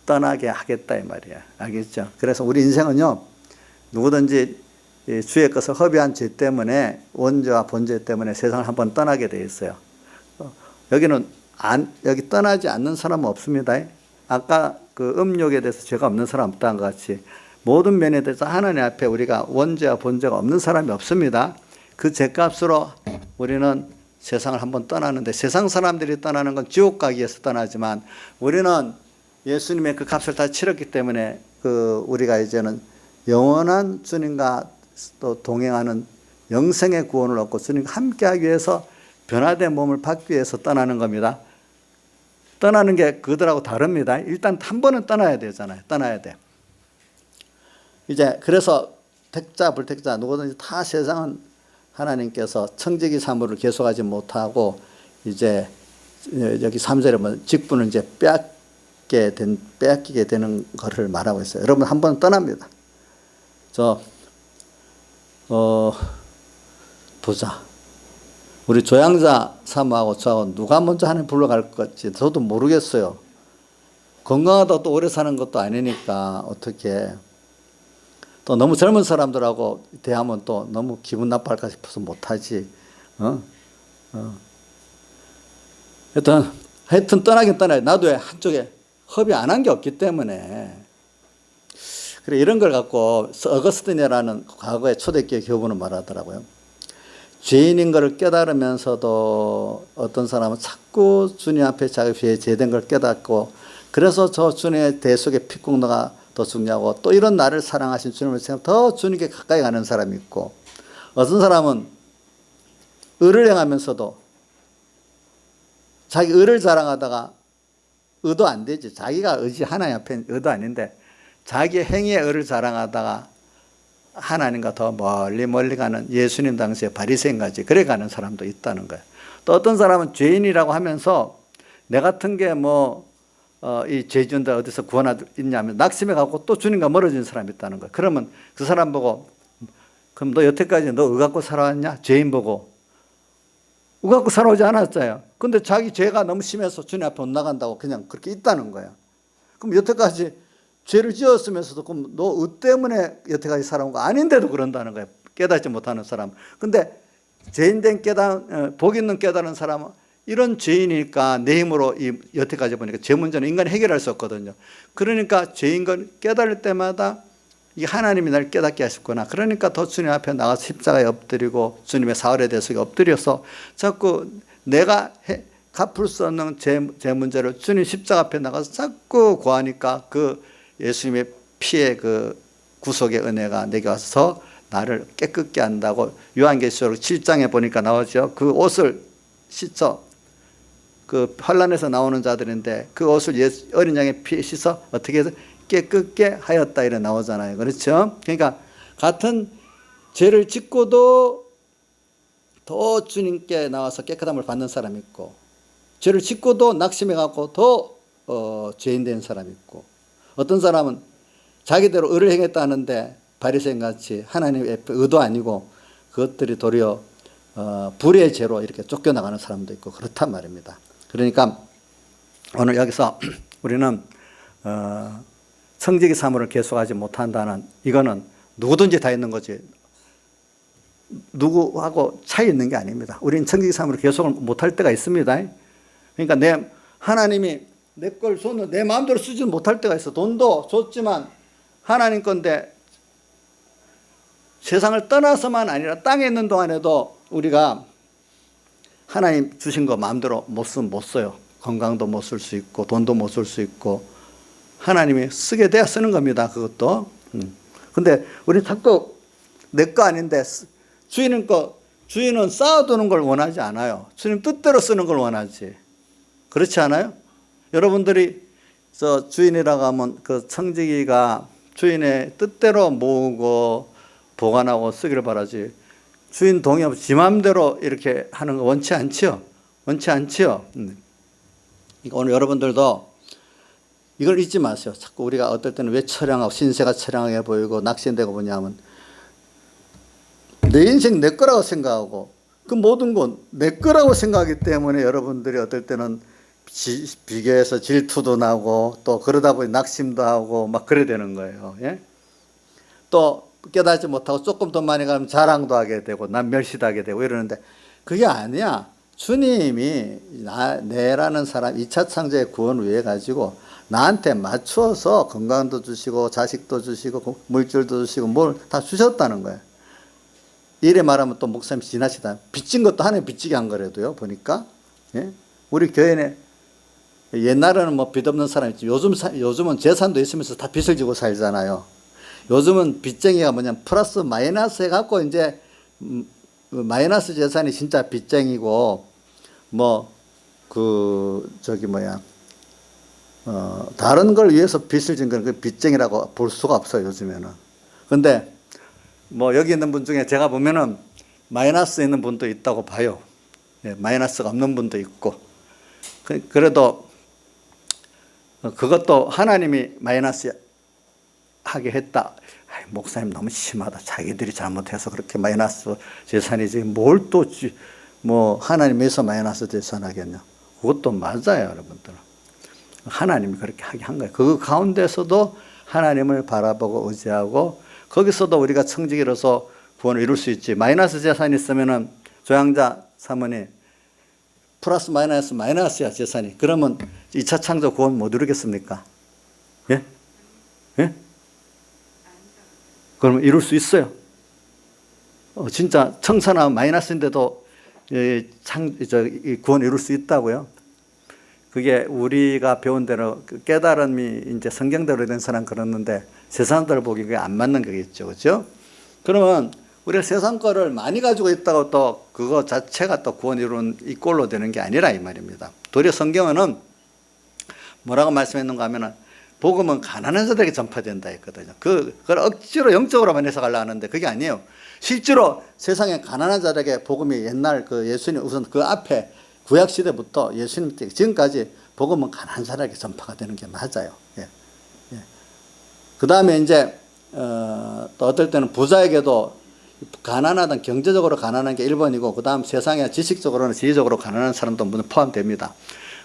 떠나게 하겠다 이 말이야. 알겠죠? 그래서 우리 인생은요, 누구든지 주의 것을 허비한 죄 때문에 원죄와 본죄 때문에 세상을 한번 떠나게 돼 있어요. 여기 떠나지 않는 사람은 없습니다. 아까 그 음욕에 대해서 죄가 없는 사람 없다는 것 같이 모든 면에 대해서 하나님 앞에 우리가 원죄와 본죄가 없는 사람이 없습니다. 그 죄값으로 우리는 세상을 한번 떠나는데, 세상 사람들이 떠나는 건 지옥 가기 위해서 떠나지만 우리는 예수님의 그 값을 다 치렀기 때문에 우리가 이제는 영원한 주님과 또 동행하는 영생의 구원을 얻고 주님과 함께하기 위해서 변화된 몸을 받기 위해서 떠나는 겁니다. 떠나는 게 그들하고 다릅니다. 일단 한 번은 떠나야 되잖아요. 떠나야 돼. 이제 그래서 택자 불택자 누구든지 다 세상은 하나님께서 청지기 사물을 계속하지 못하고 이제 여기 3절에 보면 직분을 이제 빼앗기게 되는 것을 말하고 있어요. 여러분 한 번 떠납니다. 보자. 우리 조향자 사모하고 저하고 누가 먼저 하나님 불러갈 것지 저도 모르겠어요. 건강하다고 또 오래 사는 것도 아니니까 어떻게 또 너무 젊은 사람들하고 대하면 또 너무 기분 나빠할까 싶어서 못하지. 하여튼 떠나긴 떠나요. 나도 한쪽에 협의 안 한 게 없기 때문에. 그래, 이런 걸 갖고 어거스틴이라는 과거의 초대교회 교부는 말하더라고요. 죄인인 것을 깨달으면서도 어떤 사람은 자꾸 주님 앞에 자기 죄에 죄된 걸 깨닫고 그래서 저 주님의 대속의 피국노가 더 중요하고 또 이런 나를 사랑하신 주님을 생각 더 주님께 가까이 가는 사람이 있고 어떤 사람은 의를 행하면서도 자기 의를 자랑하다가 의도 안 되지. 자기가 의지 하나님 앞에 의도 아닌데 자기 행위의 의를 자랑하다가 하나님과 더 멀리 가는 예수님 당시의 바리새인까지 그래 가는 사람도 있다는 거예요. 또 어떤 사람은 죄인이라고 하면서 내 같은 게 이 죄지은들 어디서 구원할 있냐면 낙심해 갖고 또 주님과 멀어진 사람이 있다는 거예요. 그러면 그 사람 보고 그럼 너 여태까지 너 의 갖고 살아왔냐? 죄인 보고 의 갖고 살아오지 않았어요. 근데 자기 죄가 너무 심해서 주님 앞에 못 나간다고 그냥 그렇게 있다는 거예요. 그럼 여태까지 죄를 지었으면서도 그럼 너 의 때문에 여태까지 살아온 거 아닌데도 그런다는 거예요. 깨닫지 못하는 사람. 근데 죄인된 복 있는 깨달은 사람은 이런 죄인이니까 내 힘으로 여태까지 보니까 죄 문제는 인간이 해결할 수 없거든요. 그러니까 죄인 걸 깨달을 때마다 이 하나님이 날 깨닫게 하셨구나. 그러니까 더 주님 앞에 나가서 십자가에 엎드리고 주님의 사흘에 대해서 엎드려서 자꾸 내가 갚을 수 없는 죄 문제를 주님 십자가 앞에 나가서 자꾸 구하니까 그 예수님의 피의 그 구속의 은혜가 내게 와서 나를 깨끗게 한다고 요한계시록 7장에 보니까 나오죠. 그 옷을 씻어 그 환란에서 나오는 자들인데 그 옷을 어린 양의 피에 씻어 어떻게 해서 깨끗게 하였다 이래 나오잖아요. 그렇죠? 그러니까 같은 죄를 짓고도 더 주님께 나와서 깨끗함을 받는 사람이 있고 죄를 짓고도 낙심해 갖고 더 죄인 된 사람이 있고 어떤 사람은 자기대로 의를 행했다는데 바리새인같이 하나님의 의도 아니고 그것들이 도리어 불의 죄로 이렇게 쫓겨나가는 사람도 있고 그렇단 말입니다. 그러니까 오늘 여기서 우리는 청지기 사물을 계속하지 못한다는 이거는 누구든지 다 있는 거지 누구하고 차이 있는 게 아닙니다. 우리는 청지기 사물을 계속을 못할 때가 있습니다. 그러니까 하나님이 내 걸 줬는데 내 마음대로 쓰지 못할 때가 있어. 돈도 줬지만 하나님 건데 세상을 떠나서만 아니라 땅에 있는 동안에도 우리가 하나님 주신 거 마음대로 못 쓰면 못 써요. 건강도 못 쓸 수 있고 돈도 못 쓸 수 있고 하나님이 쓰게 돼야 쓰는 겁니다. 그것도. 근데 우리 자꾸 내 거 아닌데 주인은 쌓아두는 걸 원하지 않아요. 주님 뜻대로 쓰는 걸 원하지. 그렇지 않아요? 여러분들이 주인이라고 하면 그 청지기가 주인의 뜻대로 모으고 보관하고 쓰기를 바라지 주인 동의 없이 지 마음대로 이렇게 하는 거 원치 않지요? 원치 않지요? 오늘 여러분들도 이걸 잊지 마세요. 자꾸 우리가 어떨 때는 왜 처량하고 신세가 처량하게 보이고 낙심되고 보냐면 내 인생 내 거라고 생각하고 그 모든 건 내 거라고 생각하기 때문에 여러분들이 어떨 때는 비교해서 질투도 나고 또 그러다 보니 낙심도 하고 막 그래 되는 거예요. 예? 또 깨닫지 못하고 조금 더 많이 가면 자랑도 하게 되고 난 멸시하게 되고 이러는데 그게 아니야. 주님이 내라는 사람 2차 창조의 구원을 위해 가지고 나한테 맞춰서 건강도 주시고 자식도 주시고 물질도 주시고 뭘 다 주셨다는 거예요. 이래 말하면 또 목사님 지나치다. 빚진 것도 하나님 빚지게 한 거라도요, 보니까. 예? 우리 교회에 옛날에는 뭐 빚 없는 사람이 있지. 요즘은 재산도 있으면서 다 빚을 지고 살잖아요. 요즘은 빚쟁이가 뭐냐면 플러스 마이너스 해갖고 이제, 마이너스 재산이 진짜 빚쟁이고, 다른 걸 위해서 빚을 진 건 그 빚쟁이라고 볼 수가 없어요, 요즘에는. 근데 여기 있는 분 중에 제가 보면은 마이너스 있는 분도 있다고 봐요. 예, 마이너스가 없는 분도 있고. 그래도 그것도 하나님이 마이너스 하게 했다. 목사님 너무 심하다. 자기들이 잘못해서 그렇게 마이너스 재산이지. 뭘 또 하나님에서 마이너스 재산하겠냐. 그것도 맞아요, 여러분들. 하나님이 그렇게 하게 한 거예요. 그 가운데서도 하나님을 바라보고 의지하고 거기서도 우리가 청지기로서 구원을 이룰 수 있지. 마이너스 재산이 있으면은 조향자 사모님 플러스 마이너스야 재산이. 그러면 2차 창조 구원 못 이루겠습니까? 예? 예? 그러면 이룰 수 있어요. 진짜 청산하면 마이너스인데도 구원 이룰 수 있다고요. 그게 우리가 배운 대로 깨달음이 이제 성경대로 된 사람 그러는데 세상 사람들 보기 그게 안 맞는 거겠죠. 그죠? 그러면 우리가 세상 거를 많이 가지고 있다고 또 그거 자체가 또 구원 이루는 이 꼴로 되는 게 아니라 이 말입니다. 도리어 성경은 뭐라고 말씀했는가 하면은 복음은 가난한 자들에게 전파된다 했거든요. 그걸 억지로 영적으로만 해석하려고 하는데 그게 아니에요. 실제로 세상에 가난한 자들에게 복음이 옛날 그 예수님 우선 그 앞에 구약 시대부터 예수님 때 지금까지 복음은 가난한 자들에게 전파가 되는 게 맞아요. 예. 예. 그 다음에 이제 또 어떨 때는 부자에게도 가난하던 경제적으로 가난한 게 1번이고 그 다음 세상에 지식적으로는 지리적으로 가난한 사람도 물론 포함됩니다.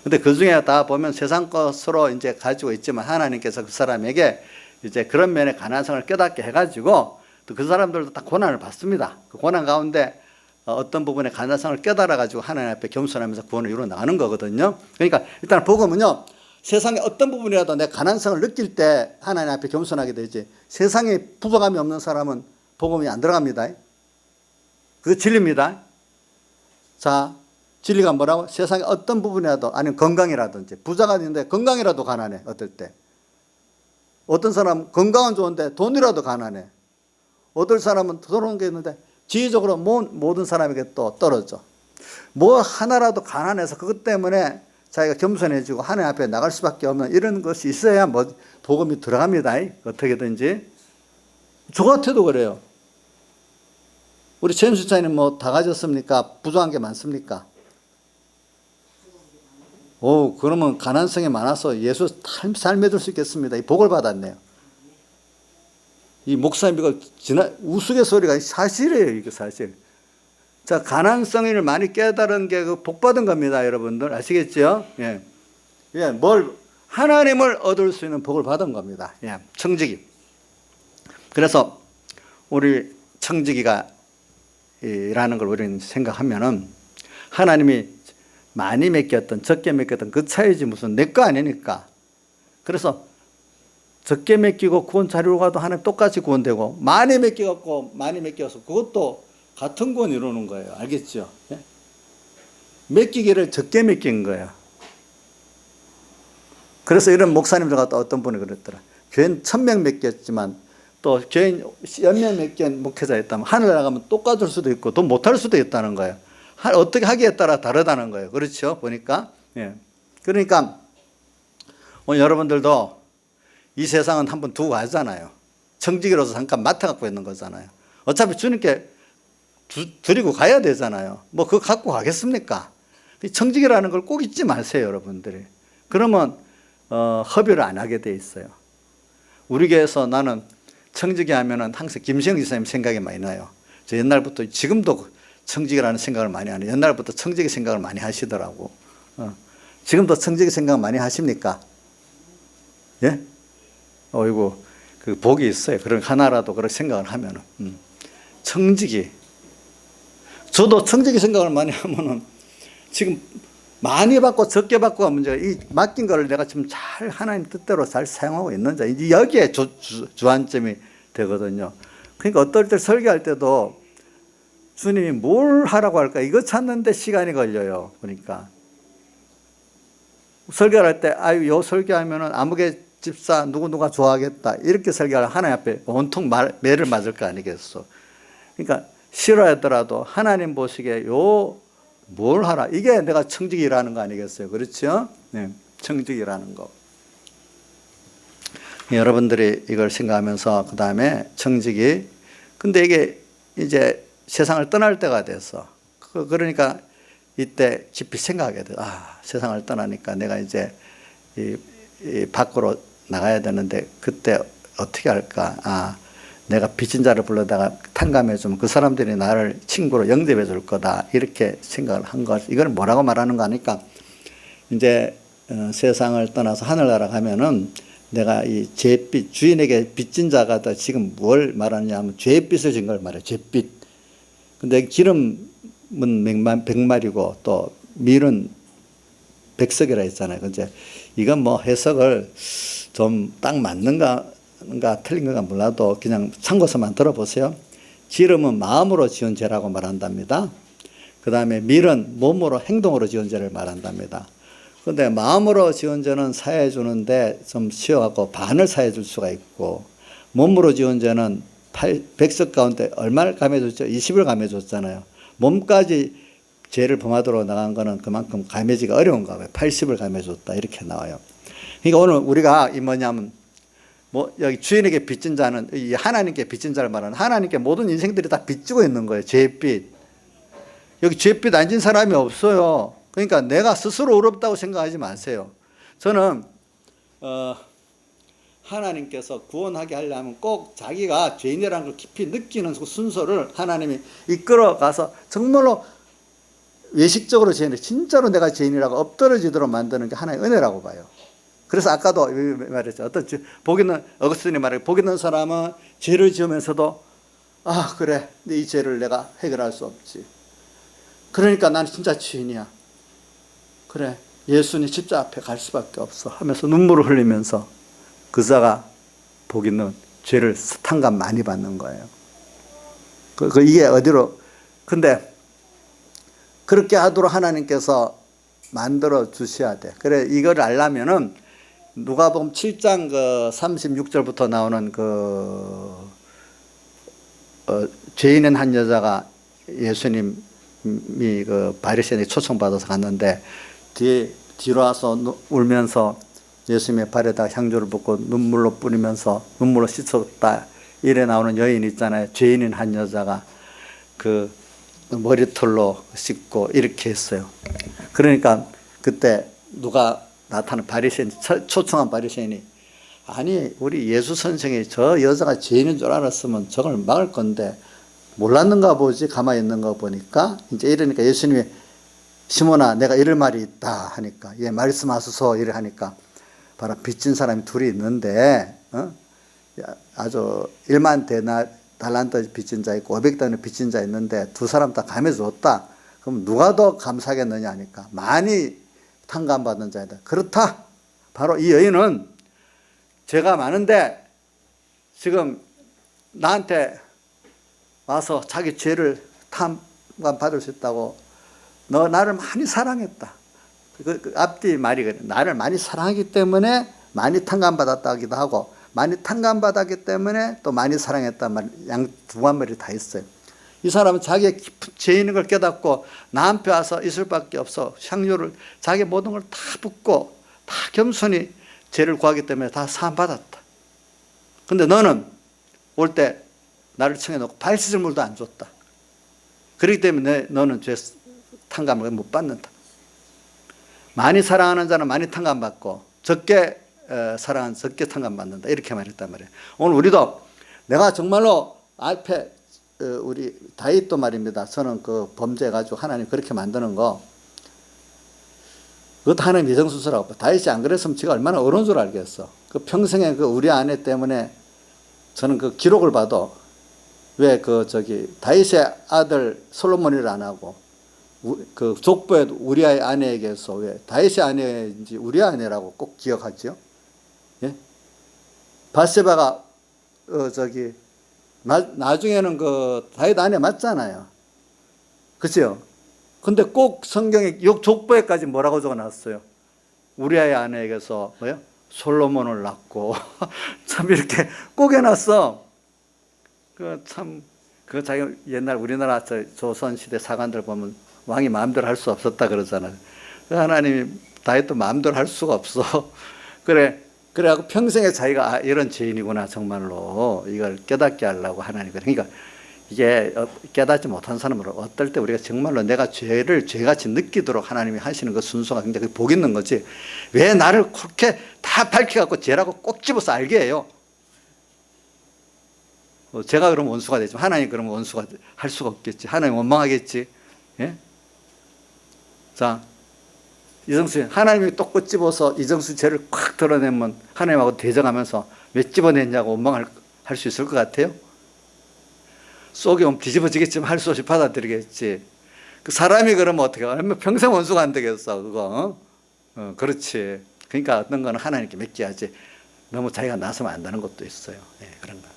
근데 그 중에 다 보면 세상 것으로 이제 가지고 있지만 하나님께서 그 사람에게 이제 그런 면에 가난성을 깨닫게 해가지고 또 그 사람들도 다 고난을 받습니다. 그 고난 가운데 어떤 부분에 가난성을 깨달아가지고 하나님 앞에 겸손하면서 구원을 이루어 나가는 거거든요. 그러니까 일단 복음은요, 세상에 어떤 부분이라도 내 가난성을 느낄 때 하나님 앞에 겸손하게 되지, 세상에 부족함이 없는 사람은 복음이 안 들어갑니다. 그거 진리입니다. 자, 진리가 뭐라고? 세상에 어떤 부분이라도, 아니면 건강이라든지, 부자가 있는데 건강이라도 가난해, 어떨 때. 어떤 사람은 건강은 좋은데 돈이라도 가난해. 어떤 사람은 들어온 게 있는데 지위적으로 모든 사람에게 또 떨어져. 뭐 하나라도 가난해서 그것 때문에 자기가 겸손해지고 하나님 앞에 나갈 수밖에 없는 이런 것이 있어야 복음이 들어갑니다. 어떻게든지. 저 같아도 그래요. 우리 최윤수 차이는 다 가졌습니까? 부족한 게 많습니까? 그러면 가난성이 많아서 예수 잘 믿을 수 있겠습니다. 이 복을 받았네요. 이 목사님 이거 우스갯소리가 사실이에요. 이게 사실. 자, 가난성을 많이 깨달은 게 그 복 받은 겁니다. 여러분들 아시겠죠? 예. 예, 하나님을 얻을 수 있는 복을 받은 겁니다. 예, 청지기. 그래서 우리 청지기가 이라는 걸 우리는 생각하면은 하나님이 많이 맡겼던 적게 맡겼던 그 차이지 무슨 내 거 아니니까. 그래서 적게 맡기고 구원 자리로 가도 하나님 똑같이 구원되고 많이 맡겨갖고 많이 맡겨서 그것도 같은 구원 이루는 거예요. 알겠죠? 예? 맡기기를 적게 맡긴 거예요. 그래서 이런 목사님들 같다 어떤 분이 그랬더라. 교인 1000명 맡겼지만 또 교인 연명 맡긴 목회자 있다면 하늘 나가면 똑같을 수도 있고 더 못할 수도 있다는 거예요. 어떻게 하기에 따라 다르다는 거예요. 그렇죠? 보니까. 예. 그러니까 오늘 여러분들도 이 세상은 한번 두고 가잖아요. 청지기로서 잠깐 맡아갖고 있는 거잖아요. 어차피 주님께 드리고 가야 되잖아요. 그거 갖고 가겠습니까? 청지기라는 걸 꼭 잊지 마세요, 여러분들이. 그러면 허비를 안 하게 돼 있어요. 우리 교회에서 나는 청지기 하면은 항상 김시영 지사님 생각이 많이 나요. 저 옛날부터 지금도 청지기라는 생각을 많이 하네요. 옛날부터 청지기 생각을 많이 하시더라고. 지금도 청지기 생각 많이 하십니까? 예? 어이구, 그 복이 있어요. 그런 하나라도 그런 생각을 하면은. 청지기. 저도 청지기 생각을 많이 하면은 지금 많이 받고 적게 받고가 문제가 이 맡긴 거를 내가 지금 잘 하나님 뜻대로 잘 사용하고 있는지 여기에 주안점이 되거든요. 그러니까 어떨 때 설교할 때도 주님이 뭘 하라고 할까? 이거 찾는데 시간이 걸려요. 그러니까. 설교를 할 때, 아유, 요 설교하면은 아무개 집사 누구누가 좋아하겠다. 이렇게 설교를 하나님 앞에 온통 매를 맞을 거 아니겠어. 그러니까 싫어하더라도 하나님 보시기에 요 뭘 하라. 이게 내가 청직이라는 거 아니겠어요. 그렇죠? 네, 청직이라는 거. 여러분들이 이걸 생각하면서 그 다음에 청직이, 근데 이게 이제 세상을 떠날 때가 돼서 그러니까 이때 깊이 생각하게 돼. 아, 세상을 떠나니까 내가 이제 이 밖으로 나가야 되는데 그때 어떻게 할까? 아, 내가 빚진 자를 불러다가 탕감해 주면 그 사람들이 나를 친구로 영접해 줄 거다. 이렇게 생각을 한 것. 이걸 뭐라고 말하는 거 아니까 이제 세상을 떠나서 하늘나라 가면은 내가 이 죄빚, 주인에게 빚진 자가 다 지금 뭘 말하느냐 하면 죄빚을 진 걸 말해요. 죄빚. 근데 기름은 100마리고 또 밀은 100석이라 했잖아요. 근데 이건 뭐 해석을 좀 딱 맞는가 틀린 건가 몰라도 그냥 참고서만 들어보세요. 기름은 마음으로 지은 죄라고 말한답니다. 그 다음에 밀은 몸으로 행동으로 지은 죄를 말한답니다. 그런데 마음으로 지은 죄는 사해 주는데 좀 쉬워갖고 반을 사해 줄 수가 있고, 몸으로 지은 죄는 100석 가운데 얼마를 감해줬죠? 20을 감해줬잖아요. 몸까지 죄를 범하도록 나간 거는 그만큼 감해지가 어려운가 봐요. 80을 감해줬다 이렇게 나와요. 그러니까 오늘 우리가 이 뭐냐면 뭐 여기 주인에게 빚진 자는 이 하나님께 빚진 자를 말하는, 하나님께 모든 인생들이 다 빚지고 있는 거예요. 죄빚. 여기 죄빚 안 진 사람이 없어요. 그러니까 내가 스스로 어렵다고 생각하지 마세요. 저는 하나님께서 구원하게 하려면 꼭 자기가 죄인이라는 걸 깊이 느끼는 그 순서를 하나님이 이끌어가서 정말로 외식적으로 죄인을, 진짜로 내가 죄인이라고 엎드러지도록 만드는 게 하나의 은혜라고 봐요. 그래서 아까도 말했죠. 어거스틴이 말해, 복 있는 사람은 죄를 지으면서도 아, 그래, 이 죄를 내가 해결할 수 없지. 그러니까 나는 진짜 죄인이야. 그래, 예수님 십자 앞에 갈 수밖에 없어 하면서 눈물을 흘리면서 그 자가 복 있는, 죄를 탕감 많이 받는 거예요. 이게 어디로, 근데 그렇게 하도록 하나님께서 만들어 주셔야 돼. 그래, 이걸 알려면은 누가복음 7장 36절부터 나오는 죄인은 한 여자가 예수님이 바리새인에 초청받아서 갔는데 뒤로 와서 울면서 예수님의 발에다 향조를 붓고 눈물로 뿌리면서 눈물로 씻었다. 이래 나오는 여인 있잖아요. 죄인인 한 여자가 그 머리털로 씻고 이렇게 했어요. 그러니까 그때 누가 나타난 바리새인, 초청한 바리새인이, 아니 우리 예수 선생이 저 여자가 죄인인 줄 알았으면 저걸 막을 건데 몰랐는가 보지, 가만히 있는 거 보니까. 이제 이러니까 예수님이 시몬아, 내가 이럴 말이 있다 하니까, 예, 말씀하소서 이래 하니까, 바로 빚진 사람이 둘이 있는데 아주 1만 달란트 빚진 자 있고 500달러 빚진 자 있는데 두 사람 다 감해줬다. 그럼 누가 더 감사하겠느냐 하니까, 많이 탕감받는 자이다. 그렇다. 바로 이 여인은 죄가 많은데 지금 나한테 와서 자기 죄를 탕감받을 수 있다고, 너 나를 많이 사랑했다. 그 앞뒤 말이 그래. 나를 많이 사랑하기 때문에 많이 탕감받았다기도 하고, 많이 탕감받았기 때문에 또 많이 사랑했단 말, 양 두 말이 다 있어요. 이 사람은 자기의 깊은 죄인인 걸 깨닫고 나한테 와서 있을 밖에 없어. 향료를, 자기 모든 걸 다 붓고 다 겸손히 죄를 구하기 때문에 다 사함받았다. 근데 너는 올 때 나를 청해놓고 발 씻을 물도 안 줬다. 그렇기 때문에 너는 죄 탕감을 못 받는다. 많이 사랑하는 자는 많이 탕감받고 적게 사랑하는 적게 탕감받는다. 이렇게 말했단 말이에요. 오늘 우리도 내가 정말로 앞에 우리 다윗도 말입니다. 저는 그 범죄해가지고 하나님 그렇게 만드는 거, 그것도 하나님 예정수수라고 봐. 다윗이 안 그랬으면 제가 얼마나 어려운 줄 알겠어. 그 평생에 그 우리 아내 때문에 저는 그 기록을 봐도, 왜 다윗의 아들 솔로몬이를 안 하고 그 족보에 우리아의 아내에게서 왜 다윗의 아내인지 우리아 아내라고 꼭 기억하죠. 예? 바세바가 나중에는 그 다윗 아내 맞잖아요. 그죠? 근데 꼭 성경에 족보에까지 뭐라고 적어놨어요? 우리아의 아내에게서 뭐요? 솔로몬을 낳고 참 이렇게 꼭 해놨어. 그 자기 옛날 우리나라 조선 시대 사관들 보면 왕이 마음대로 할 수 없었다 그러잖아요. 하나님이 다윗도 마음대로 할 수가 없어. 그래갖고 평생에 자기가 이런 죄인이구나 정말로 이걸 깨닫게 하려고 하나님. 그러니까 이게 깨닫지 못한 사람으로 어떨 때 우리가 정말로 내가 죄를 죄같이 느끼도록 하나님이 하시는 그 순서가 굉장히 복 있는 거지. 왜 나를 그렇게 다 밝혀갖고 죄라고 꼭 집어서 알게 해요. 제가 그러면 원수가 되지만 하나님 그러면 원수가 할 수가 없겠지. 하나님 원망하겠지. 예? 자, 이정수 하나님이 또 꼬집어서 이정수 죄를 콱 드러내면 하나님하고 대정하면서 왜 집어냈냐고 원망할 수 있을 것 같아요? 속이 오면 뒤집어지겠지만 할 수 없이 받아들이겠지. 그 사람이 그러면 어떻게 하면 평생 원수가 안 되겠어 그거. 그렇지. 그러니까 어떤 거는 하나님께 맡겨야지. 너무 자기가 나서면 안 되는 것도 있어요. 예, 그런 거.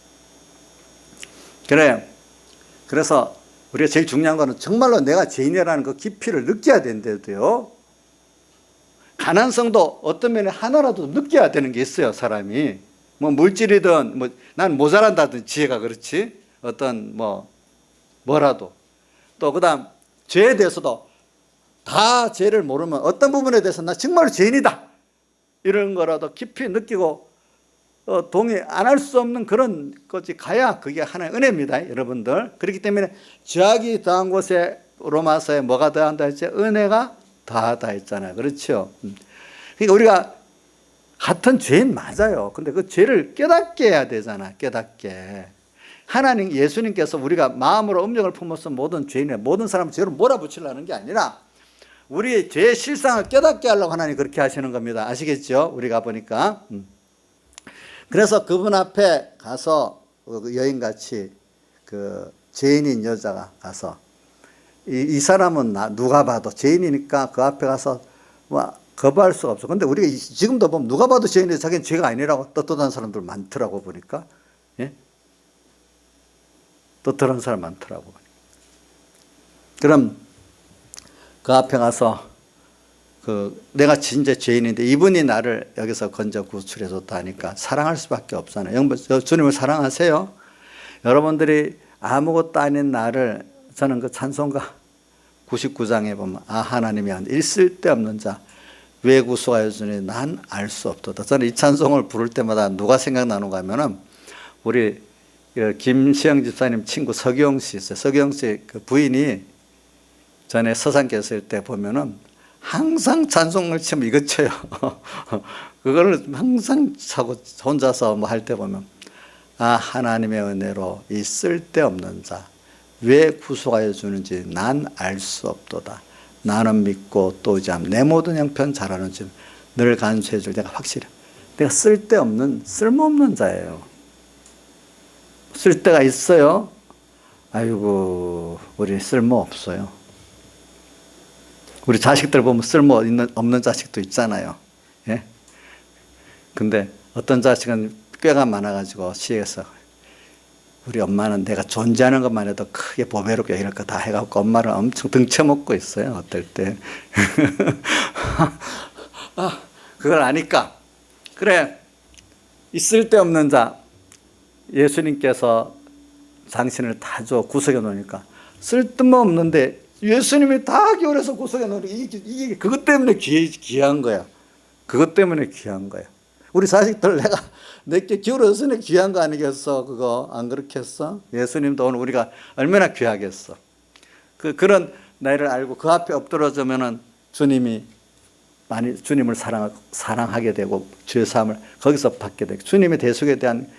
그래. 그래서 우리가 제일 중요한 거는 정말로 내가 죄인이라는 그 깊이를 느껴야 된대도요. 가난성도 어떤 면에 하나라도 느껴야 되는 게 있어요, 사람이. 뭐 물질이든 뭐 난 모자란다든 지혜가 그렇지. 어떤 뭐라도. 또 그다음 죄에 대해서도 다 죄를 모르면 어떤 부분에 대해서 나 정말 죄인이다. 이런 거라도 깊이 느끼고 동의 안 할 수 없는 그런 것이 가야 그게 하나의 은혜입니다, 여러분들. 그렇기 때문에 죄악이 더한 곳에 로마서에 뭐가 더한다 했죠? 은혜가 더하다 했잖아요. 그렇죠? 그러니까 우리가 같은 죄인 맞아요. 근데 그 죄를 깨닫게 해야 되잖아. 깨닫게. 하나님 예수님께서 우리가 마음으로 음력을 품어서 모든 죄인의 모든 사람을 죄로 몰아붙이려는 게 아니라 우리의 죄의 실상을 깨닫게 하려고 하나님 그렇게 하시는 겁니다. 아시겠죠? 우리가 보니까. 그래서 그분 앞에 가서 여인같이 그 죄인인 여자가 가서 이 사람은 누가 봐도 죄인이니까 그 앞에 가서 거부할 수가 없어. 근데 우리가 지금도 보면 누가 봐도 죄인인데 자기는 죄가 아니라고 떳떳한 사람들 많더라고 보니까. 예? 떳떳한 사람 많더라고. 그럼 그 앞에 가서 내가 진짜 죄인인데 이분이 나를 여기서 건져 구출해 줬다 하니까 사랑할 수밖에 없잖아요. 주님을 사랑하세요. 여러분들이 아무것도 아닌 나를 저는 그 찬송가 99장에 보면 하나님이 있을 데 없는 자 왜 구속하여 주니 난 알 수 없도다. 저는 이 찬송을 부를 때마다 누가 생각나는가 하면은 우리 김시영 집사님 친구 서기영 씨 있어요. 서기영 씨 그 부인이 전에 서산교회 있을 때 보면은 항상 찬송을 치면 이거 쳐요. 그걸 항상 차고 혼자서 뭐 할 때 보면 하나님의 은혜로 이 쓸데없는 자 왜 구속하여 주는지 난 알 수 없도다. 나는 믿고 또 내 모든 형편 잘하는 줄 늘 간수해 줄 내가 확실해. 내가 쓸모없는 자예요. 쓸데가 있어요. 아이고 우리 쓸모 없어요. 우리 자식들 보면 쓸모 없는 자식도 있잖아요. 예? 근데 어떤 자식은 꾀가 많아가지고 시에서 우리 엄마는 내가 존재하는 것만 해도 크게 보배롭게 이럴 거 다 해갖고 엄마를 엄청 등쳐먹고 있어요. 어떨 때. 그걸 아니까. 그래. 있을 데 없는 자. 예수님께서 당신을 다 줘 구속해 놓으니까 쓸데없는데 예수님이 다 기울여서 구속해 놓으니까 이게 그것 때문에 귀한 거야. 그것 때문에 귀한 거야. 우리 자식들 내게 기울였으니 귀한 거 아니겠어? 그거 안 그렇게 했어? 예수님도 오늘 우리가 얼마나 귀하겠어? 그런 나이를 알고 그 앞에 엎드러지면은 주님을 사랑하게 되고 죄사함을 거기서 받게 되고 주님의 대속에 대한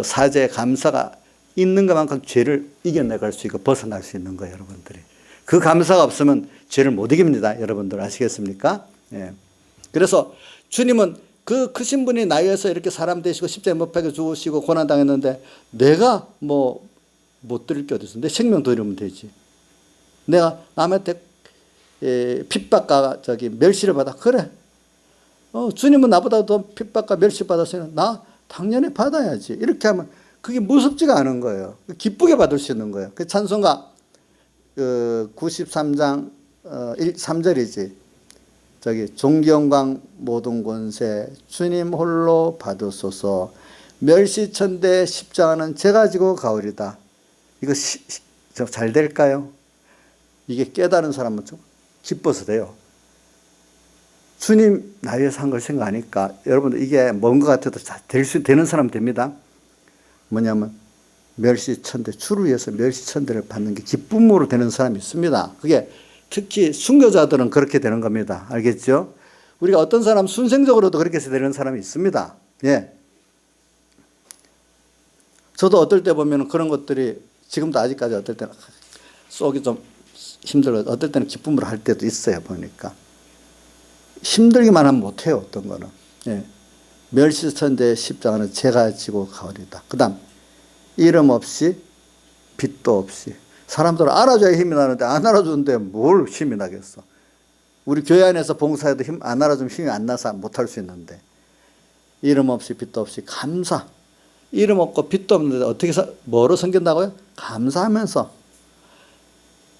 사죄 감사가 있는 것만큼 죄를 이겨내갈 수 있고 벗어날 수 있는 거예요, 여러분들이. 그 감사가 없으면 죄를 못 이깁니다, 여러분들 아시겠습니까? 예. 그래서 주님은 그 크신 분이 나에 의해서 이렇게 사람 되시고 십자가에 못 박혀 죽으시고 고난당했는데 내가 못 드릴 게 어디 있어? 내 생명 드리면 되지. 내가 남한테 핍박과 멸시를 받아. 그래. 주님은 나보다 더 핍박과 멸시 받았으니 나 당연히 받아야지. 이렇게 하면 그게 무섭지가 않은 거예요. 기쁘게 받을 수 있는 거예요. 그 찬송가 93장 3절이지. 저기 존경광 모든 권세 주님 홀로 받으소서. 멸시천대 십자가는 제가 지고 가오리다. 이거 잘 될까요? 이게 깨달은 사람은 좀 기뻐서 돼요. 주님 나 위해서 한 걸 생각하니까 여러분들 이게 뭔 것 같아도 되는 사람 됩니다. 뭐냐면 멸시천대, 주를 위해서 멸시천대를 받는 게 기쁨으로 되는 사람이 있습니다. 그게 특히 순교자들은 그렇게 되는 겁니다. 알겠죠? 우리가 어떤 사람 순생적으로도 그렇게 해서 되는 사람이 있습니다. 예. 저도 어떨 때 보면 그런 것들이 지금도 아직까지 어떨 때는 속이 좀 힘들어, 어떨 때는 기쁨으로 할 때도 있어요. 보니까 힘들기만 하면 못해요. 어떤 거는. 예. 멸시천대 십자가는 제가 지고 가오리다. 그 다음 이름 없이 빚도 없이. 사람들은 알아줘야 힘이 나는데 안 알아주는데 뭘 힘이 나겠어. 우리 교회 안에서 봉사해도 안 알아주면 힘이 안 나서 못할 수 있는데 이름 없이 빚도 없이 감사. 이름 없고 빚도 없는데 어떻게 뭐로 섬긴다고요? 감사하면서.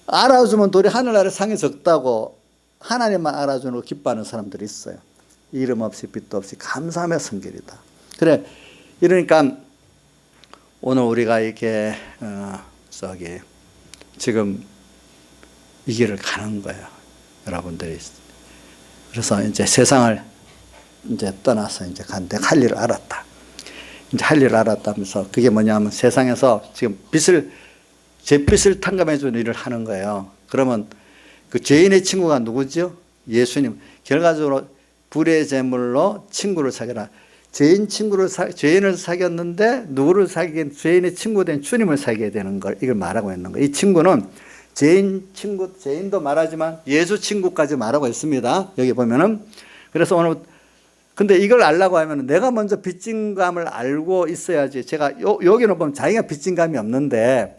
알아주면 도리 하늘나라에 상이 적다고 하나님만 알아주는 거 기뻐하는 사람들이 있어요. 이름 없이 빚도 없이 감사하며 섬기리다. 그래, 이러니까 오늘 우리가 이렇게 지금 이 길을 가는 거예요. 여러분들이. 그래서 이제 세상을 이제 떠나서 이제 간데 할 일을 알았다. 이제 할 일을 알았다면서 그게 뭐냐면 세상에서 지금 잿빛을 탕감해 주는 일을 하는 거예요. 그러면 그 죄인의 친구가 누구죠? 예수님. 결과적으로 불의 제물로 친구를 사귀라. 죄인을 사귀었는데 누구를 사귀긴 죄인의 친구 된 주님을 사귀어야 되는 걸 이걸 말하고 있는 거예요. 이 친구는 죄인도 말하지만 예수 친구까지 말하고 있습니다. 여기 보면은. 그래서 오늘 근데 이걸 알려고 하면 내가 먼저 빚진 감을 알고 있어야지. 제가 여기는 보면 자기가 빚진 감이 없는데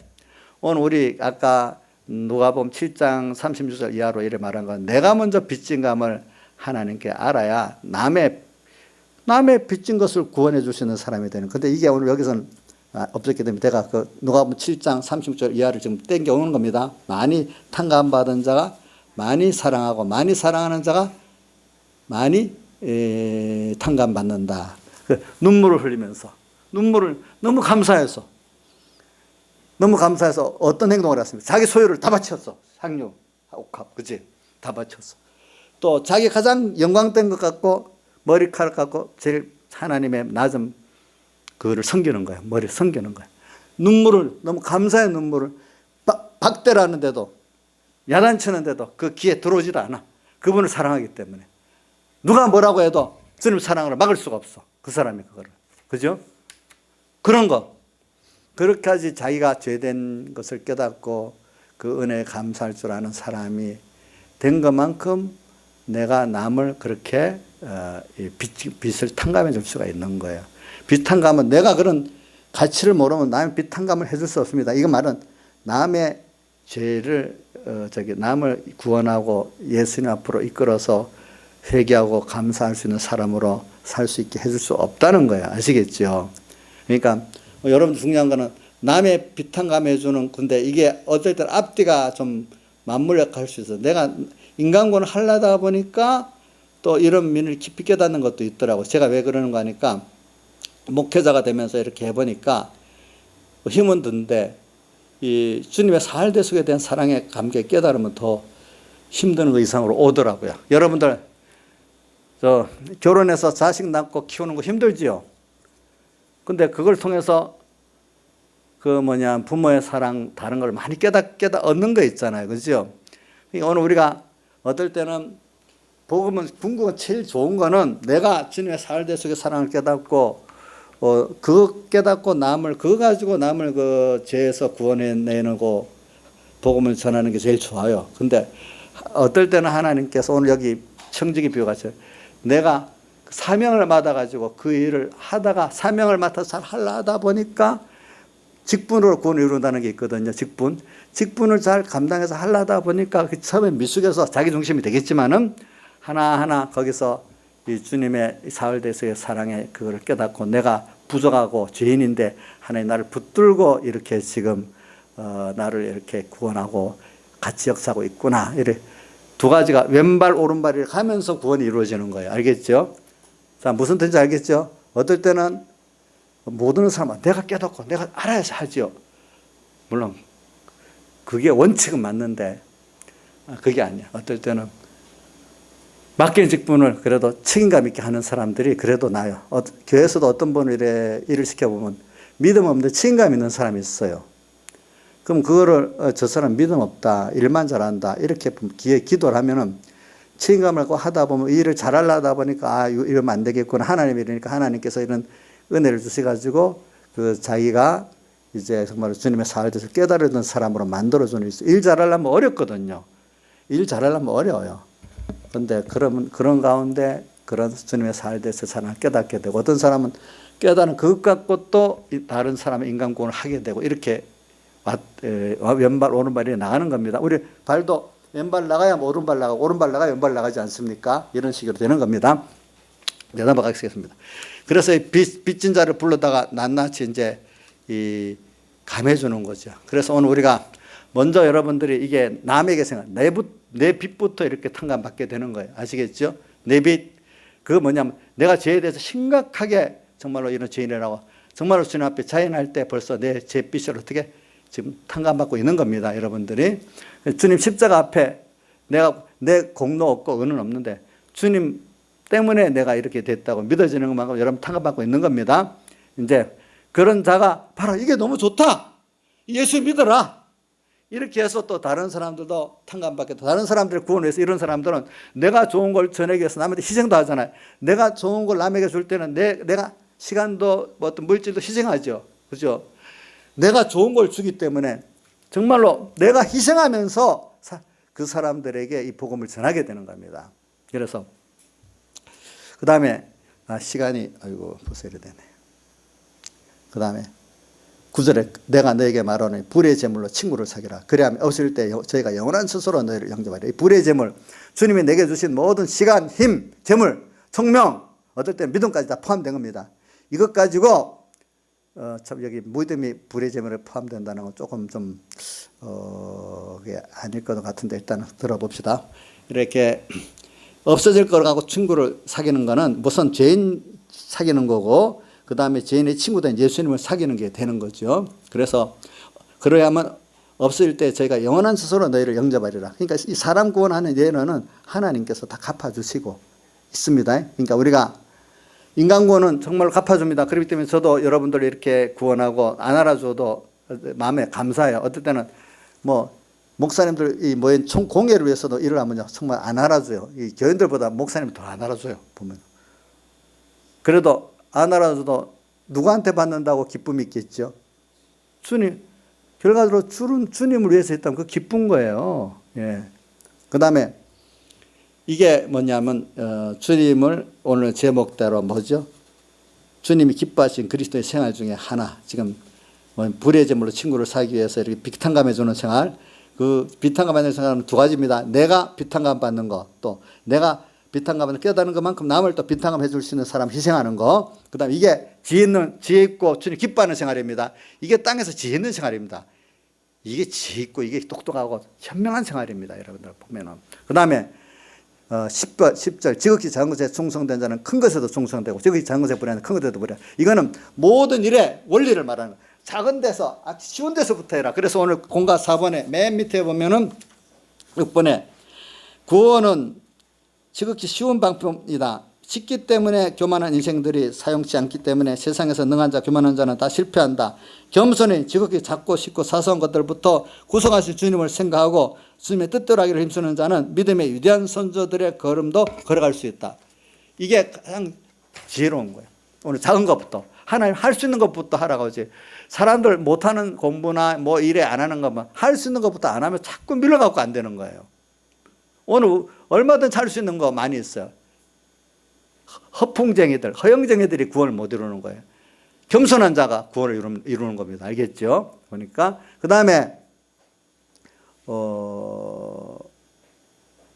오늘 우리 아까 누가복음 7장 36절 이하로 이래 말한 건 내가 먼저 빚진 감을 하나님께 알아야 남의 빚진 것을 구원해 주시는 사람이 되는. 근데 이게 오늘 여기서는 없었기 때문에 제가 그 누가복음 7장 36절 이하를 지금 땡겨 오는 겁니다. 많이 탕감받은 자가 많이 사랑하고 많이 사랑하는 자가 많이 탕감받는다. 눈물을 흘리면서 눈물을 너무 감사해서 어떤 행동을 했습니까? 자기 소유를 다 바쳤어. 상류, 옥합, 그지? 다 바쳤어. 또 자기 가장 영광된 것 같고 머리카락 같고 제일 하나님의 낮은 그거를 섬기는 거야. 머리를 섬기는 거야. 눈물을 너무 감사의 눈물을 박대를 하는데도 야단치는데도 그 귀에 들어오지도 않아. 그분을 사랑하기 때문에. 누가 뭐라고 해도 주님 사랑을 막을 수가 없어. 그 사람이 그거를. 그죠? 그런 거. 그렇게까지 자기가 죄된 것을 깨닫고 그 은혜에 감사할 줄 아는 사람이 된 것만큼 내가 남을 그렇게 빚을 탕감해 줄 수가 있는 거예요. 빚 탕감은 내가 그런 가치를 모르면 남의 빚 탕감을 해줄 수 없습니다. 이거 말은 남의 죄를 남을 구원하고 예수님 앞으로 이끌어서 회개하고 감사할 수 있는 사람으로 살 수 있게 해줄 수 없다는 거예요. 아시겠죠? 그러니까 여러분 중요한 거는 남의 빚 탕감해 주는 건데 이게 어떨 때는 앞뒤가 좀 맞물려 갈 수 있어요. 내가 인간권을 하려다 보니까 또 이런 면을 깊이 깨닫는 것도 있더라고요. 제가 왜 그러는 거 하니까 목회자가 되면서 이렇게 해보니까 힘은 드는데 이 주님의 사활대속에 대한 사랑의 감격에 깨달으면 더 힘드는 것 이상으로 오더라고요. 여러분들 결혼해서 자식 낳고 키우는 거 힘들지요. 근데 그걸 통해서 부모의 사랑 다른 걸 많이 깨닫 얻는 거 있잖아요. 그죠? 오늘 우리가 어떨 때는 복음은 궁극은 제일 좋은 거는 내가 주님의 사활대속의 사랑을 깨닫고 그거 깨닫고 그거 가지고 남을 그 죄에서 구원해내고 복음을 전하는 게 제일 좋아요. 근데 어떨 때는 하나님께서 오늘 여기 청지기 비유같이 내가 사명을 받아가지고 그 일을 하다가 사명을 맡아서 잘 하다 보니까 직분으로 구원을 이룬다는 게 있거든요. 직분을 잘 감당해서 하려다 보니까 처음에 미숙해서 자기 중심이 되겠지만은 하나하나 거기서 이 주님의 사활대속의 사랑에 그걸 깨닫고 내가 부족하고 죄인인데 하나님 나를 붙들고 이렇게 지금 나를 이렇게 구원하고 같이 역사하고 있구나. 이래 두 가지가 왼발 오른발이 가면서 구원이 이루어지는 거예요. 알겠죠? 자, 무슨 뜻인지 알겠죠? 어떨 때는 모든 사람은 내가 깨닫고 내가 알아야지 하죠. 물론 그게 원칙은 맞는데 그게 아니야. 어떨 때는 맡긴 직분을 그래도 책임감 있게 하는 사람들이 그래도 나아요. 교회에서도 어떤 분을 일을 시켜보면 믿음 없는데 책임감 있는 사람이 있어요. 그럼 그거를 저 사람 믿음 없다, 일만 잘한다 이렇게 기도를 하면은 책임감을 갖고 하다 보면 일을 잘하려다 보니까 이러면 안 되겠구나. 하나님이 이러니까 하나님께서 이런 은혜를 주셔가지고 그 자기가 이제 정말 주님의 사활에서 깨달은 사람으로 만들어주는 일 잘하려면 어렵거든요. 일 잘하려면 어려워요. 그런데 그런 가운데 그런 주님의 사활에서 사람을 깨닫게 되고 어떤 사람은 깨달은 그것 갖고 또 다른 사람의 인간구원을 하게 되고 이렇게 왼발 오른발이 나가는 겁니다. 우리 발도 왼발 나가야 오른발 나가고 오른발 나가야 왼발 나가지 않습니까? 이런 식으로 되는 겁니다. 넘어가겠습니다. 그래서 빚진 자를 불러다가 낱낱이 이제 감해주는 거죠. 그래서 오늘 우리가 먼저 여러분들이 이게 남에게 생각, 내 빚부터 이렇게 탕감받게 되는 거예요. 아시겠죠? 내 빚, 그거 뭐냐면 내가 죄에 대해서 심각하게 정말로 이런 죄인이라고 정말로 주님 앞에 자인할 때 벌써 제 빚을 어떻게 지금 탕감받고 있는 겁니다. 여러분들이. 주님 십자가 앞에 내 공로 없고 은은 없는데 주님 때문에 내가 이렇게 됐다고 믿어지는 것만큼 여러분 탕감받고 있는 겁니다. 이제 그런 자가 바로 이게 너무 좋다. 예수 믿어라. 이렇게 해서 또 다른 사람들도 탕감받겠다. 다른 사람들을 구원을 위해서 이런 사람들은 내가 좋은 걸 전하기 위해서 남한테 희생도 하잖아요. 내가 좋은 걸 남에게 줄 때는 내가 시간도 뭐 어떤 물질도 희생하죠. 그죠? 내가 좋은 걸 주기 때문에 정말로 내가 희생하면서 그 사람들에게 이 복음을 전하게 되는 겁니다. 그래서 그 다음에 시간이 벌써 이래 되네. 그 다음에 9절에 내가 너에게 말하노니 불의 제물로 친구를 사귀라. 그래야 없을 때 저희가 영원한 스스로 너희를 영접하리라. 이 불의 제물, 주님이 내게 주신 모든 시간, 힘, 재물, 청명, 어떨 때 믿음까지 다 포함된 겁니다. 이것 가지고 참 여기 믿음이 불의 제물에 포함된다는 건 조금 좀 그게 아닐 것 같은데 일단 들어봅시다. 이렇게 없어질 걸 갖고 친구를 사귀는 거는 무슨 죄인 사귀는 거고 그 다음에 죄인의 친구된 예수님을 사귀는 게 되는 거죠. 그래서 그러야만 없을 때 저희가 영원한 스스로 너희를 영접하리라. 그러니까 이 사람 구원하는 예는 하나님께서 다 갚아주시고 있습니다. 그러니까 우리가 인간 구원은 정말 갚아줍니다. 그렇기 때문에 저도 여러분들 이렇게 구원하고 안 알아줘도 마음에 감사해요. 어떨 때는 뭐 목사님들 이 모인 총 공예를 위해서도 일을 하면요 정말 안 알아줘요. 이 교인들보다 목사님이 더 안 알아줘요. 보면 그래도 안 알아줘도 누구한테 받는다고 기쁨이 있겠죠. 주님 결과적으로 주님을 위해서 했다면 그 기쁜 거예요. 예. 그 다음에 이게 뭐냐면 주님을 오늘 제목대로 뭐죠? 주님이 기뻐하신 그리스도의 생활 중에 하나. 지금 불의 제물로 친구를 사기 위해서 이렇게 비탄감해 주는 생활. 그 비탄감 받는 생활은 두 가지입니다. 내가 비탄감 받는 거, 또 내가 비탄감을 깨닫는 것만큼 남을 또 비탄감 해줄 수 있는 사람 희생하는 거. 그 다음에 이게 지혜 있고 주님 기뻐하는 생활입니다. 이게 땅에서 지혜 있는 생활입니다. 이게 지혜 있고 이게 똑똑하고 현명한 생활입니다. 여러분들 보면은. 그 다음에 10절 지극히 작은 것에 충성된 자는 큰 것에도 충성되고 지극히 작은 것에 불의하는 큰 것에도 불의하는. 이거는 모든 일의 원리를 말하는 거예요. 작은 데서 쉬운 데서부터 해라. 그래서 오늘 공과 4번에 맨 밑에 보면은 6번에 구원은 지극히 쉬운 방법이다. 쉽기 때문에 교만한 인생들이 사용치 않기 때문에 세상에서 능한 자 교만한 자는 다 실패한다. 겸손히 지극히 작고 쉽고 사소한 것들부터 구성하신 주님을 생각하고 주님의 뜻대로 하기를 힘쓰는 자는 믿음의 위대한 선조들의 걸음도 걸어갈 수 있다. 이게 가장 지혜로운 거예요. 오늘 작은 것부터 하나님 할 수 있는 것부터 하라고 하지. 사람들 못하는 공부나 뭐 일에 안 하는 것만 할 수 있는 것부터 안 하면 자꾸 밀어갖고 안 되는 거예요. 오늘 얼마든지 할 수 있는 거 많이 있어요. 허풍쟁이들, 허영쟁이들이 구원을 못 이루는 거예요. 겸손한 자가 구원을 이루는 겁니다. 알겠죠? 보니까 그 다음에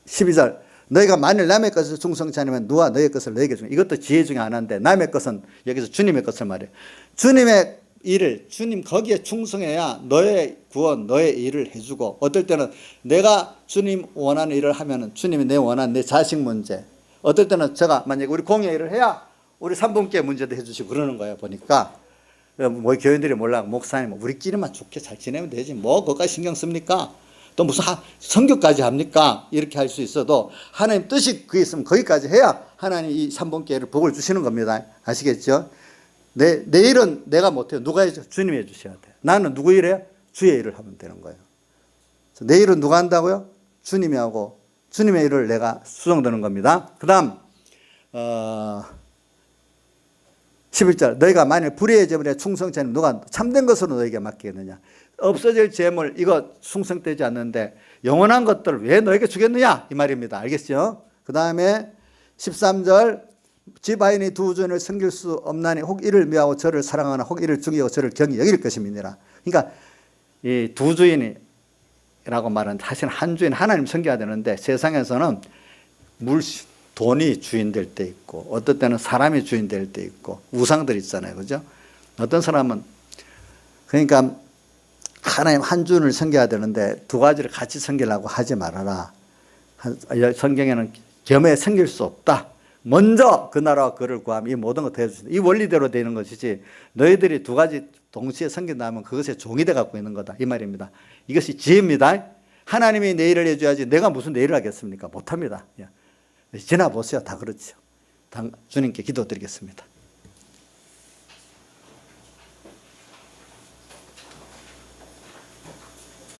12절 너희가 만일 남의 것을 충성치 않으면 누가 너의 것을 너에게 주냐. 이것도 지혜 중에 하나인데 남의 것은 여기서 주님의 것을 말해요. 주님의 일을 주님 거기에 충성해야 너의 구원, 너의 일을 해주고, 어떨 때는 내가 주님 원하는 일을 하면은 주님이 내 원하는 내 자식 문제, 어떨 때는 제가 만약에 우리 공예 일을 해야 우리 삼분께 문제도 해주시고 그러는 거예요. 보니까 뭐 교인들이 몰라, 목사님 우리끼리만 좋게 잘 지내면 되지 뭐 그것까지 신경 씁니까? 또 무슨 성교까지 합니까? 이렇게 할 수 있어도 하나님 뜻이 그게 있으면 거기까지 해야 하나님 이 삼분께를 복을 주시는 겁니다. 아시겠죠? 내 일은 내가 못해요. 누가 해줘? 주님이 해주셔야 돼요. 나는 누구 일해요? 주의 일을 하면 되는 거예요. 내 일은 누가 한다고요? 주님이 하고 주님의 일을 내가 수정되는 겁니다. 그 다음 11절 너희가 만일 불의의 제물에 충성치 않으면 누가 참된 것으로 너희에게 맡기겠느냐. 없어질 재물 이거 충성되지 않는데 영원한 것들을 왜 너에게 주겠느냐 이 말입니다. 알겠죠? 그 다음에 13절 집 아인이 두 주인을 섬길 수 없나니 혹 이를 미워하고 저를 사랑하나 혹 이를 중요하고 저를 경히 여길 것임이니라. 그러니까 이 두 주인이라고 말하는 사실 한 주인 하나님 섬겨야 되는데 세상에서는 돈이 주인 될 때 있고 어떤 때는 사람이 주인 될 때 있고 우상들 있잖아요. 그죠? 어떤 사람은 그러니까 하나님 한 주인을 섬겨야 되는데 두 가지를 같이 섬기려고 하지 말아라. 성경에는 겸해 섬길 수 없다. 먼저 그 나라와 그를 구하면 이 모든 것 다 해주신다. 이 원리대로 되는 것이지 너희들이 두 가지 동시에 섬긴다면 그것에 종이 돼 갖고 있는 거다. 이 말입니다. 이것이 지혜입니다. 하나님이 내 일을 해줘야지 내가 무슨 내 일을 하겠습니까? 못합니다. 지나보세요. 다 그렇죠. 주님께 기도드리겠습니다.